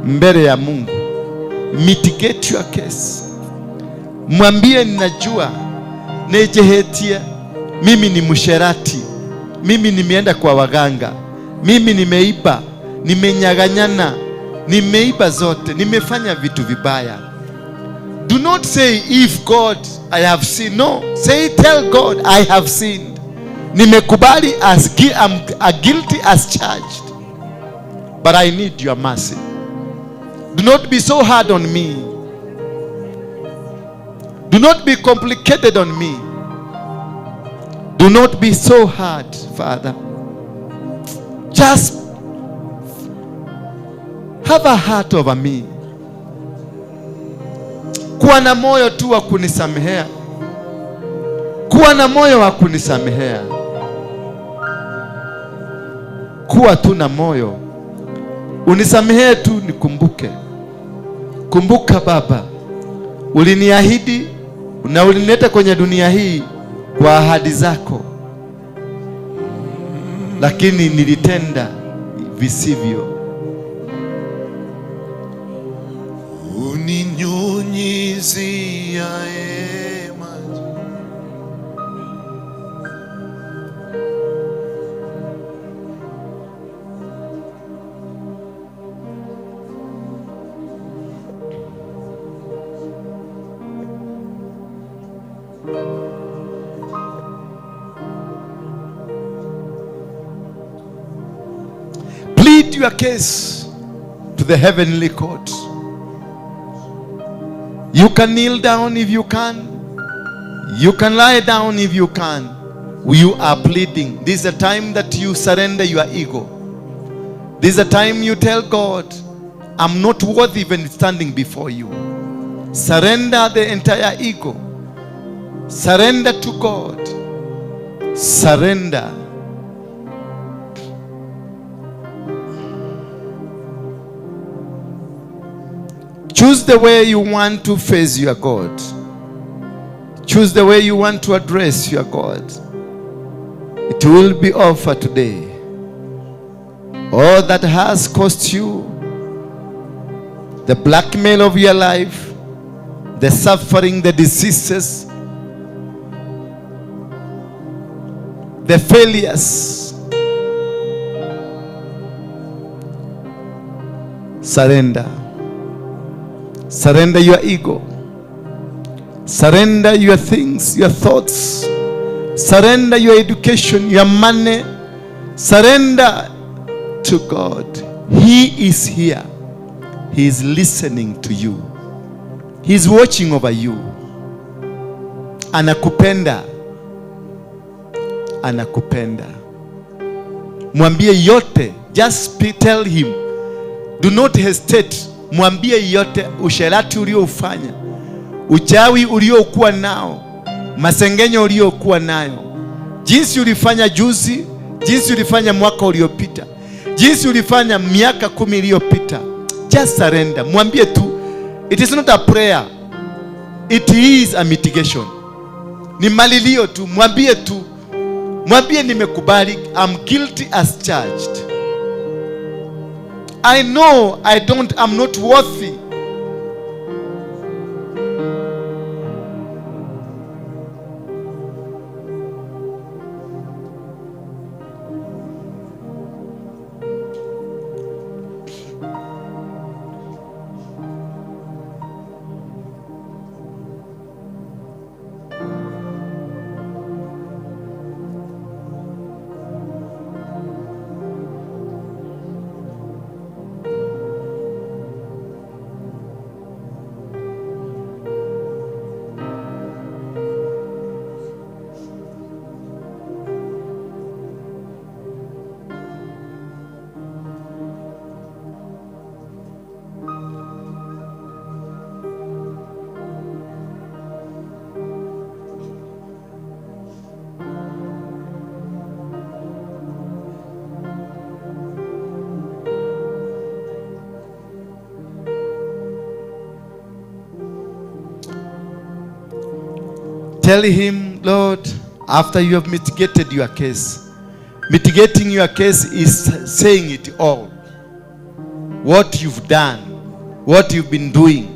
mbele ya Mungu. Mitigate your case. Mwambie ninajua nejehetia, mimi ni msherati, mimi nimeenda kwa waganga, mimi nimeiba, nimenyaganyana, nimeiba zote, nimefanya vitu vibaya. Do not say if God I have sinned. No, say tell God I have sinned. Nimekubali I'm guilty as charged, but I need your mercy. Do not be so hard on me. Do not be complicated on me. Do not be so hard, Father. Just have a heart over me. Kuwa na moyo tu wa kunisamehea. Kuwa na moyo wa kunisamehea. Kuwa tu na moyo. Unisamehee tu nikumbuke. Kumbuka Baba, uliniahidi na ulinileta kwenye dunia hii kwa ahadi zako, lakini nilitenda visivyo. Uninyunyizia maji. Plead your case to the heavenly court. You can kneel down if you can. You can lie down if you can. You are pleading. This is a time that you surrender your ego. This is a time you tell God, I'm not worth even standing before you. Surrender the entire ego. Surrender to God. Surrender. Choose the way you want to face your God. Choose the way you want to address your God. It will be offered today. All that has cost you, the blackmail of your life, the suffering, the diseases, the failures. Surrender. Surrender your ego. Surrender your things, your thoughts. Surrender your education, your money. Surrender to God. He is here. He is listening to you. He is watching over you. Anakupenda. Anakupenda. Mwambie yote. Just tell him. Do not hesitate. Mwambie yote, usherati ulioufanya, uchawi uliokuwa nao, masengenyo uliokuwa nayo, jinsi ulifanya juzi, jinsi ulifanya mwaka uliopita, jinsi ulifanya miaka 10 iliyopita. Just surrender. Mwambie tu. It is not a prayer. It is a mitigation. Ni malilio tu. Mwambie tu. Mwambie nimekubali. I'm guilty as charged. I know I'm not worthy. Tell him, Lord, after you have mitigated your case. Mitigating your case is saying it all. What you've done, what you've been doing,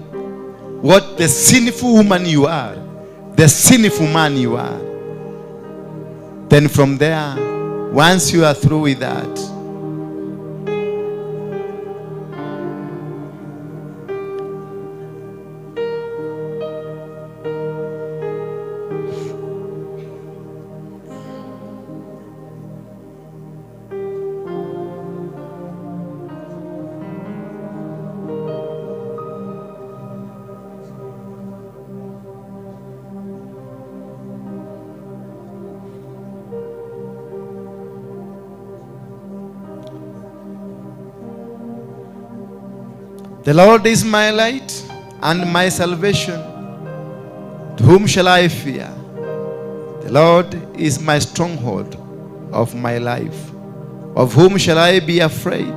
what the sinful woman you are, the sinful man you are. Then from there, once you are through with that, the Lord is my light and my salvation. To whom shall I fear? The Lord is my stronghold of my life. Of whom shall I be afraid?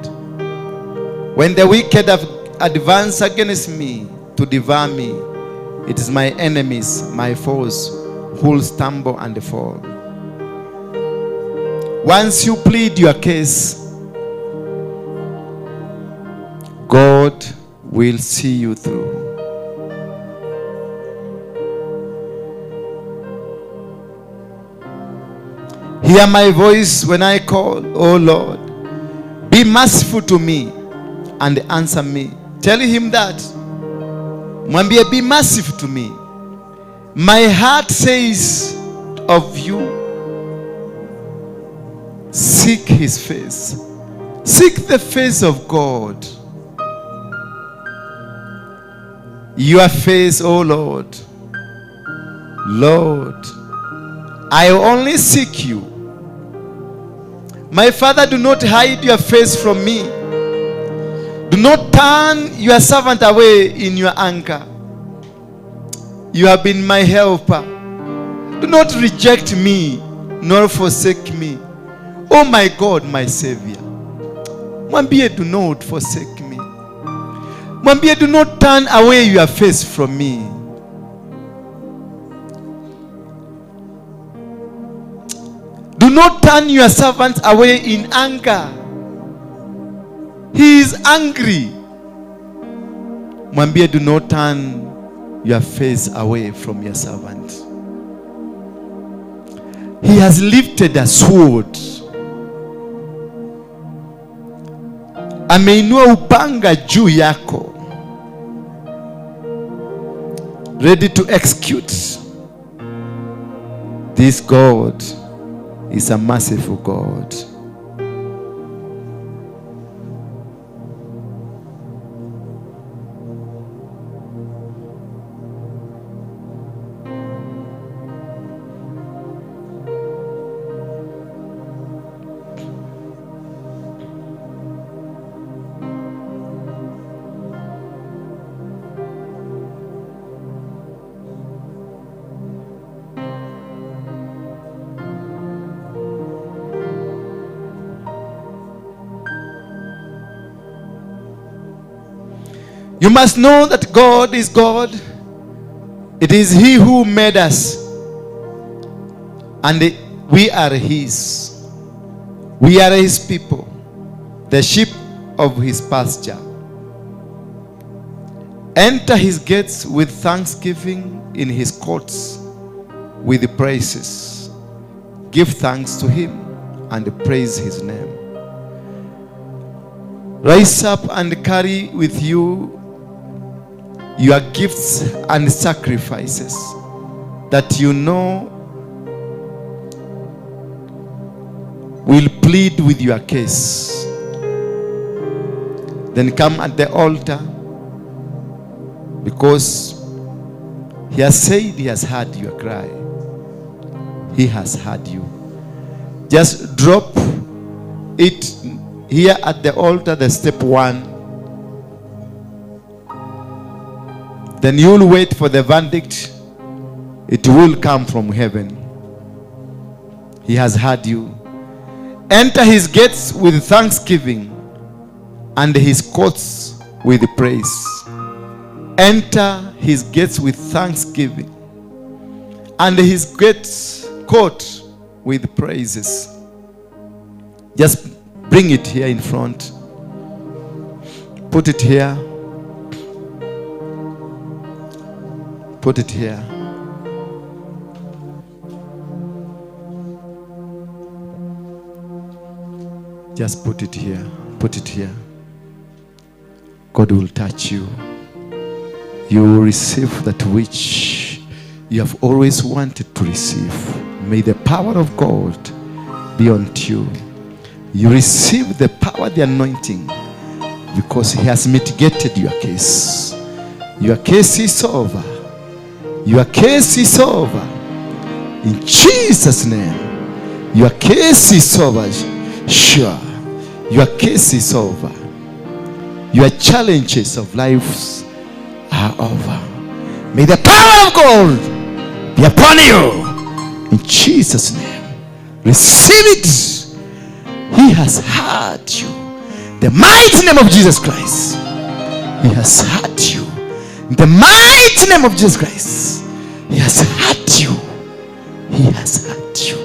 When the wicked have advanced against me to devour me, it is my enemies, my foes, who will stumble and fall. Once you plead your case, God will see you through. Hear my voice when I call, O Lord. Be merciful to me and answer me. Tell him that. Mwambie, be merciful to me. My heart says of you, seek his face. Seek the face of God. Your face, O Lord. Lord, I only seek you. My Father, do not hide your face from me. Do not turn your servant away in your anger. You have been my helper. Do not reject me, nor forsake me. Oh my God, my Savior. Mwambie, do not forsake me. Mwambie, do not turn away your face from me. Do not turn your servant away in anger. He is angry. Mwambie, do not turn your face away from your servant. He has lifted a sword. Ameinua upanga juu yako, ready to execute. This God is a merciful God. You must know that God is God. It is He who made us, and we are His. We are His people, the sheep of His pasture. Enter His gates with thanksgiving, in His courts with praises. Give thanks to Him and praise His name. Rise up and carry with you your gifts and sacrifices, that you know will plead with your case. Then come at the altar, because He has said He has heard your cry. He has heard you. Just drop it here at the altar, the step 1. Then you will wait for the verdict. It will come from heaven. He has heard you. Enter His gates with thanksgiving, and His courts with praise. Enter His gates with thanksgiving, and his gets caught with praises. Just bring it here in front. Put it here. Put it here. Just put it here. Put it here. God will touch you. You will receive that which you have always wanted to receive. May the power of God be on you. You receive the power, the anointing, because he has mitigated your case. Your case is over. Your case is over. In Jesus' name. Your case is over. Sure. Your case is over. Your challenges of life are over. May the power of God be upon you. In Jesus' name. Receive it. He has heard you. The mighty name of Jesus Christ. He has heard you. In the mighty name of Jesus Christ. He has heard you. He has heard you.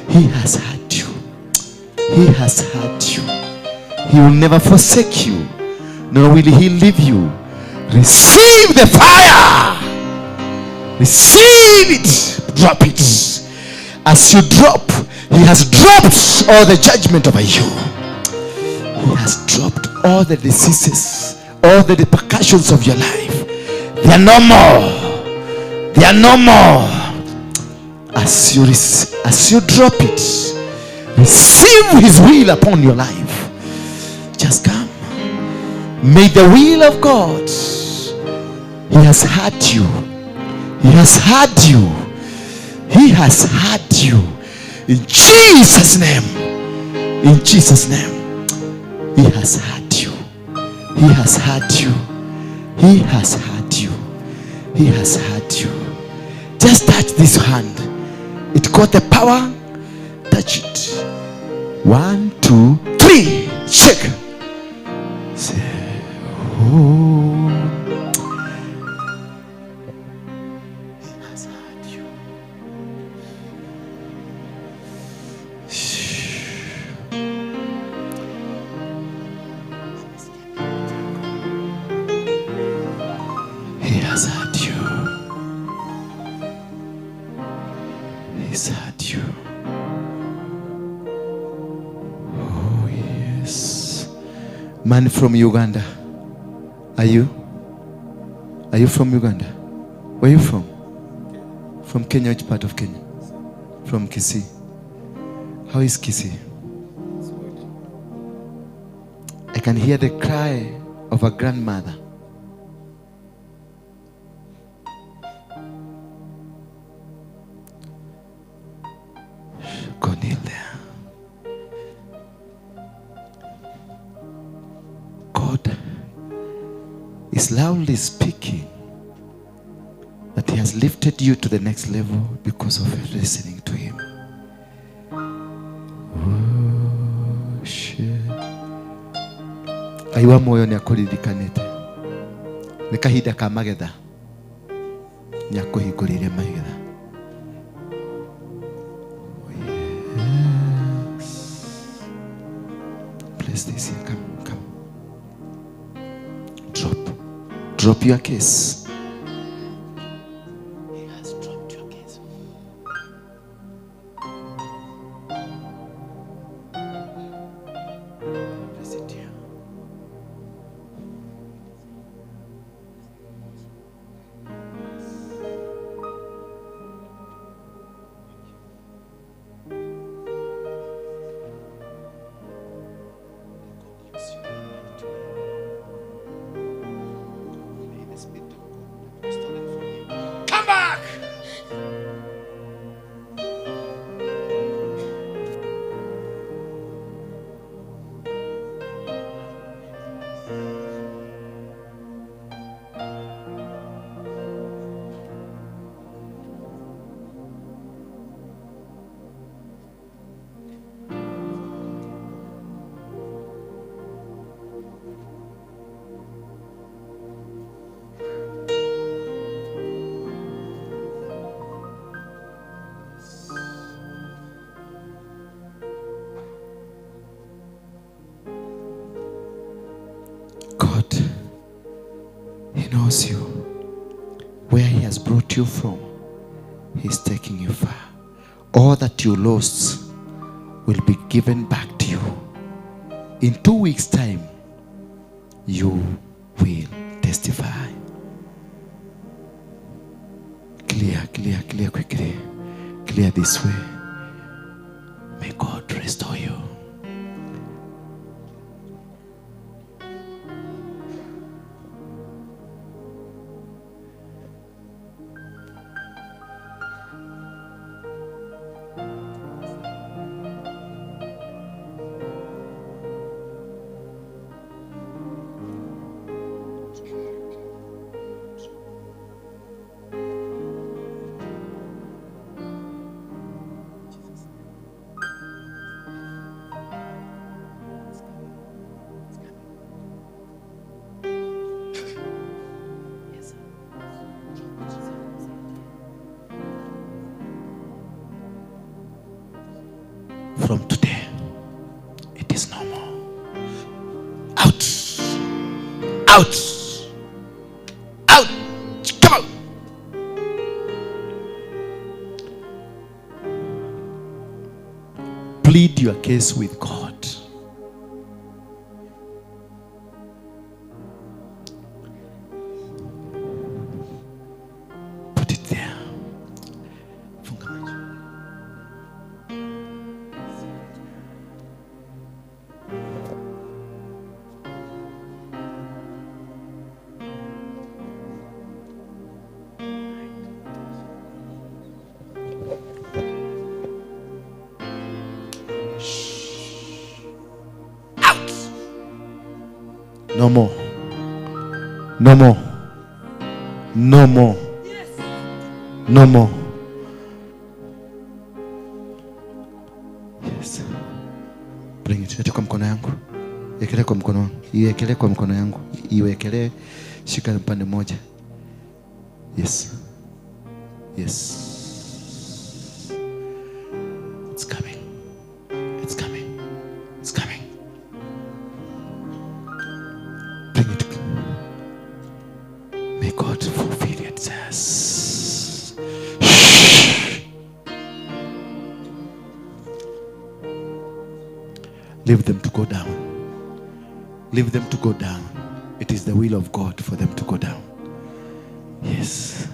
He has heard you. He has heard you. He will never forsake you, nor will he leave you. Receive the fire. Receive it. Drop it. As you drop, he has dropped all the judgment over you. He has dropped all the diseases, all the repercussions of your life. They are no more. They are no more. As you drop it, receive his will upon your life. Just come. May the will of God. He has heard you. He has heard you. He has heard you. In Jesus' name. In Jesus' name. He has heard you. He has heard you. He has heard you. He has heard you. Just touch this hand. It got the power. Touch it. 1, 2, 3. Shake. Say, oh. He has heard you. He has heard you. He's heard you. Oh, yes. Man from Uganda. Are you? Are you from Uganda? Where are you from? From Kenya. Which part of Kenya? From Kisii. How is Kisii? I can hear the cry of a grandmother. Go kneel there. God is loudly speaking that he has lifted you to the next level because of listening to him. Oh, shit. Aiwa moyo ni akuririkanite. Ni kahinda ka magetha. Ni akuhingurire magetha. This here. Come. Drop your case. He has dropped your case. Place it here. May the Spirit of God He knows you. Where He has brought you from, He's taking you far. All that you lost will be given back to you. In 2 weeks' time, you will testify. Clear quickly. Clear this way. May God restore you. From today, it is no more. Out! Out! Out! Come out! Plead your case with God. Put it there. No more. No more. No more. No more. Yes. Bring it. Leta kwa mkono yangu. Iwekelee kwa mkono wangu. Iwekelee kwa mkono yangu. Iwekelee. Shika upande mmoja. Yes. Yes. It's coming. It's coming. It's coming. Bring it. May God fulfill it. Says. Leave them to go down. Leave them to go down. It is the will of God for them to go down. Yes.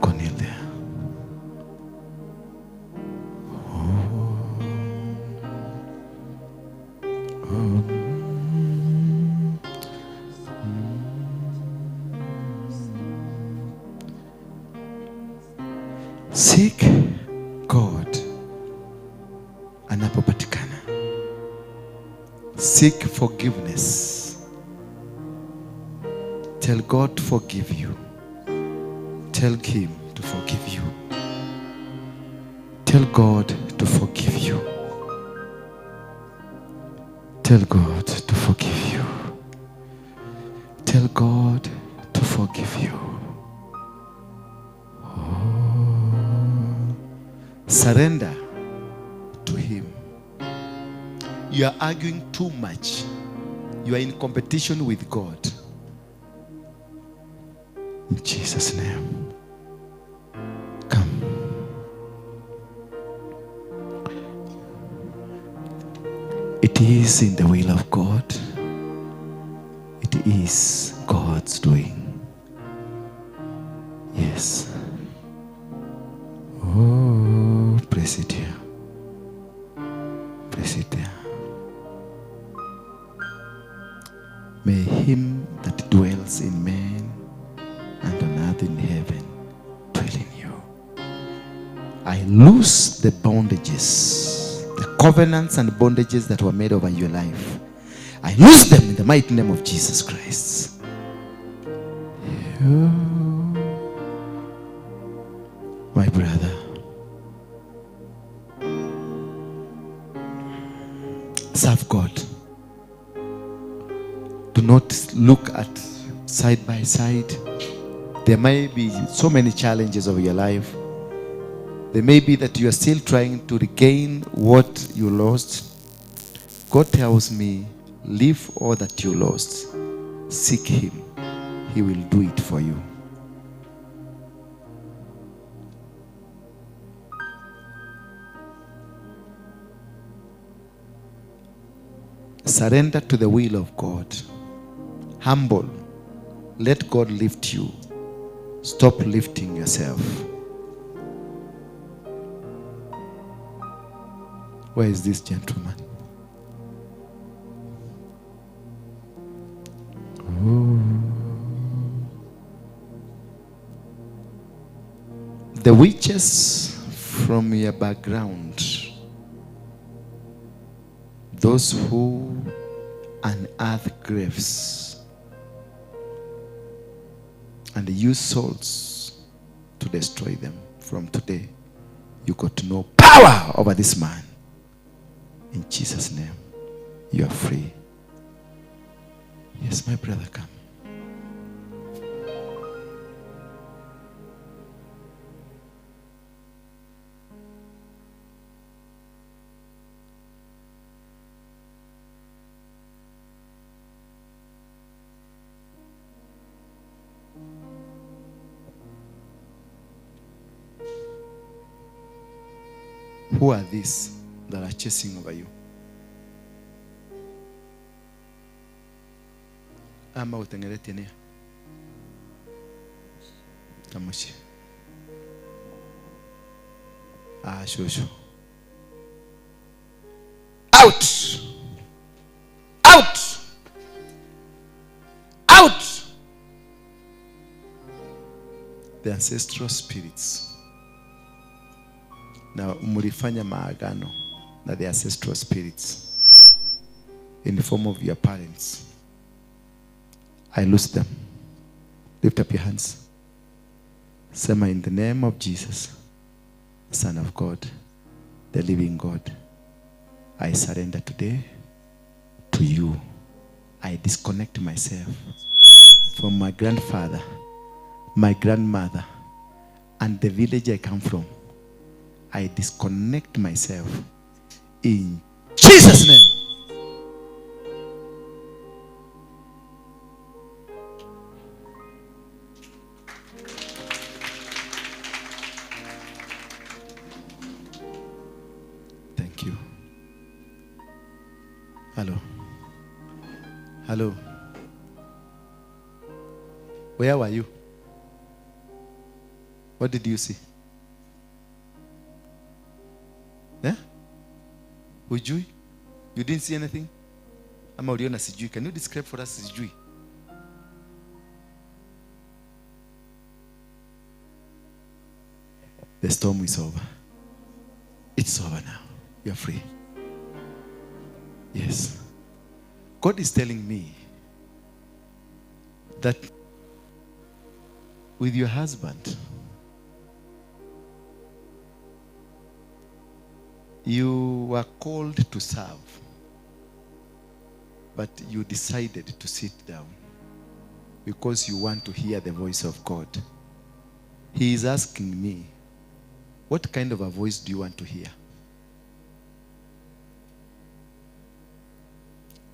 Go kneel there. Seek God anapopatikana. Seek forgiveness. Tell God to forgive you. Tell Him to forgive you. Tell God to forgive you. Tell God to forgive you. Tell God to forgive you. Surrender to Him. You are arguing too much. You are in competition with God. In Jesus' name. Come. It is in the will of God. It is God's doing. Yes. Oh, praise it here. Praise it there. May Him that dwells in man and on earth in heaven dwell in you. I loose the bondages, the covenants and bondages that were made over your life. I loose them in the mighty name of Jesus Christ. My brother, serve God. Do not look at side by side. There may be so many challenges of your life. There may be that you are still trying to regain what you lost. God tells me, Leave all that you lost. Seek him. He will do it for you. Surrender to the will of God. Humble. Let God lift you. Stop lifting yourself. Where is this gentleman? The witches from your background, those who unearth graves and use souls to destroy them, from today you got to know power over this man. In Jesus' name, you are free. Yes, my brother, come. Who are these that are chasing over you? Ama utengelete nia. Kamushi. Shosho. Out! Out! Out! The ancestral spirits. Na mulifanya maagano na the ancestral spirits in the form of your parents. I lose them. Lift up your hands. Sema, in the name of Jesus, Son of God, the living God, I surrender today to you. I disconnect myself from my grandfather, my grandmother, and the village I come from. I disconnect myself in Jesus' name. Thank you. Hello. Hello. Where were you? What did you see? Yeah? Ujui? You didn't see anything? Ama uliona sijui? Can you describe for us sijui? The storm is over. It's over now. You're free. Yes. God is telling me that with your husband, you were called to serve, but you decided to sit down because you want to hear the voice of God. He is asking me, what kind of a voice do you want to hear?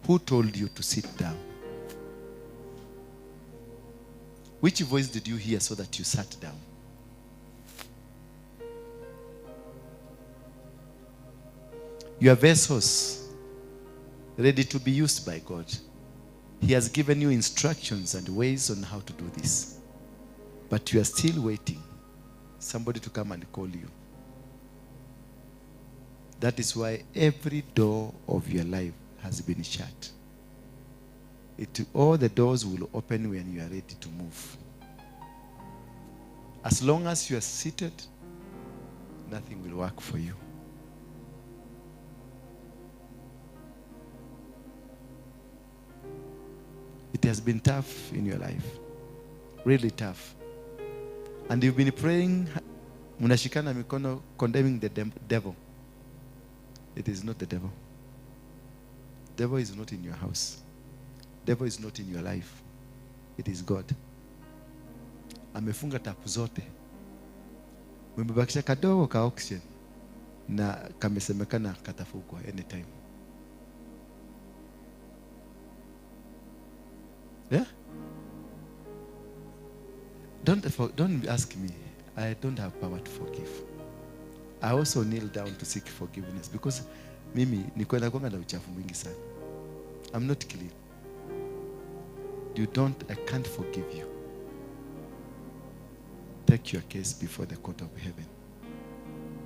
Who told you to sit down? Which voice did you hear so that you sat down? Your vessels ready to be used by God. He has given you instructions and ways on how to do this. But you are still waiting somebody to come and call you. That is why every door of your life has been shut. All the doors will open when you are ready to move. As long as you are seated, nothing will work for you. It has been tough in your life. Really tough. And you've been praying, munashikana mikono, condemning the devil. It is not the devil. Devil is not in your house. Devil is not in your life. It is God. Amefunga tapu zote. Mmebakisha kadogo ka oxygen na kamesemekana katafukwa anytime. Yeah? Don't ask me. I don't have power to forgive. I also kneel down to seek forgiveness because mimi niko na kwanga na uchafu mwingi sana. I'm not clean. I can't forgive you. Take your case before the court of heaven.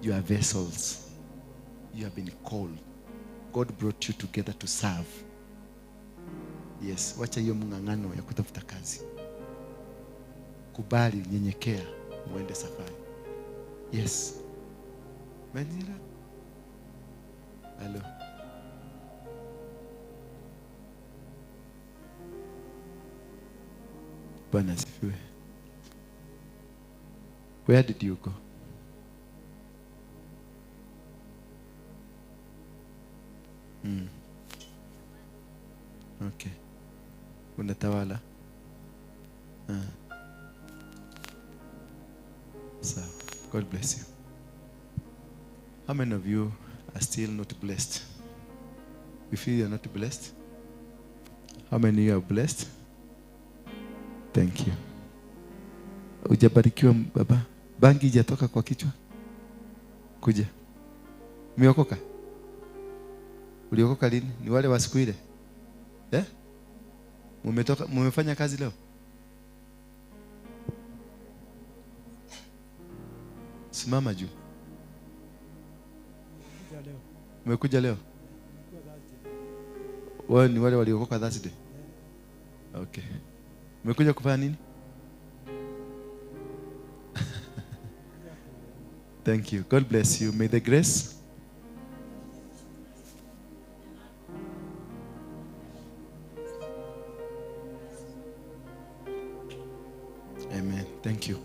You are vessels. You have been called. God brought you together to serve. Yes, wacha hiyo mng'ang'ano ya kutafuta kazi. Kubali, nyenyekea, muende safari. Yes. Manila. Hello. Bwana asifiwe. Where did you go? Okay. Unatawala? So, God bless you. How many of you are still not blessed? You feel you're not blessed? How many of you are blessed? Thank you. Hujabarikiwa baba? Bangi hijatoka kwa kichwa? Kuja. Umeokoka? Uliokoka lini? Ni wale wa siku ile? Eh? Mumefanya kazi leo? Simama juu. Umekuja leo? Wao ni wale waliokoka Thursday? Okay. Umekuja kufanya nini? Thank you. God bless you. May the grace. Amen. Thank you.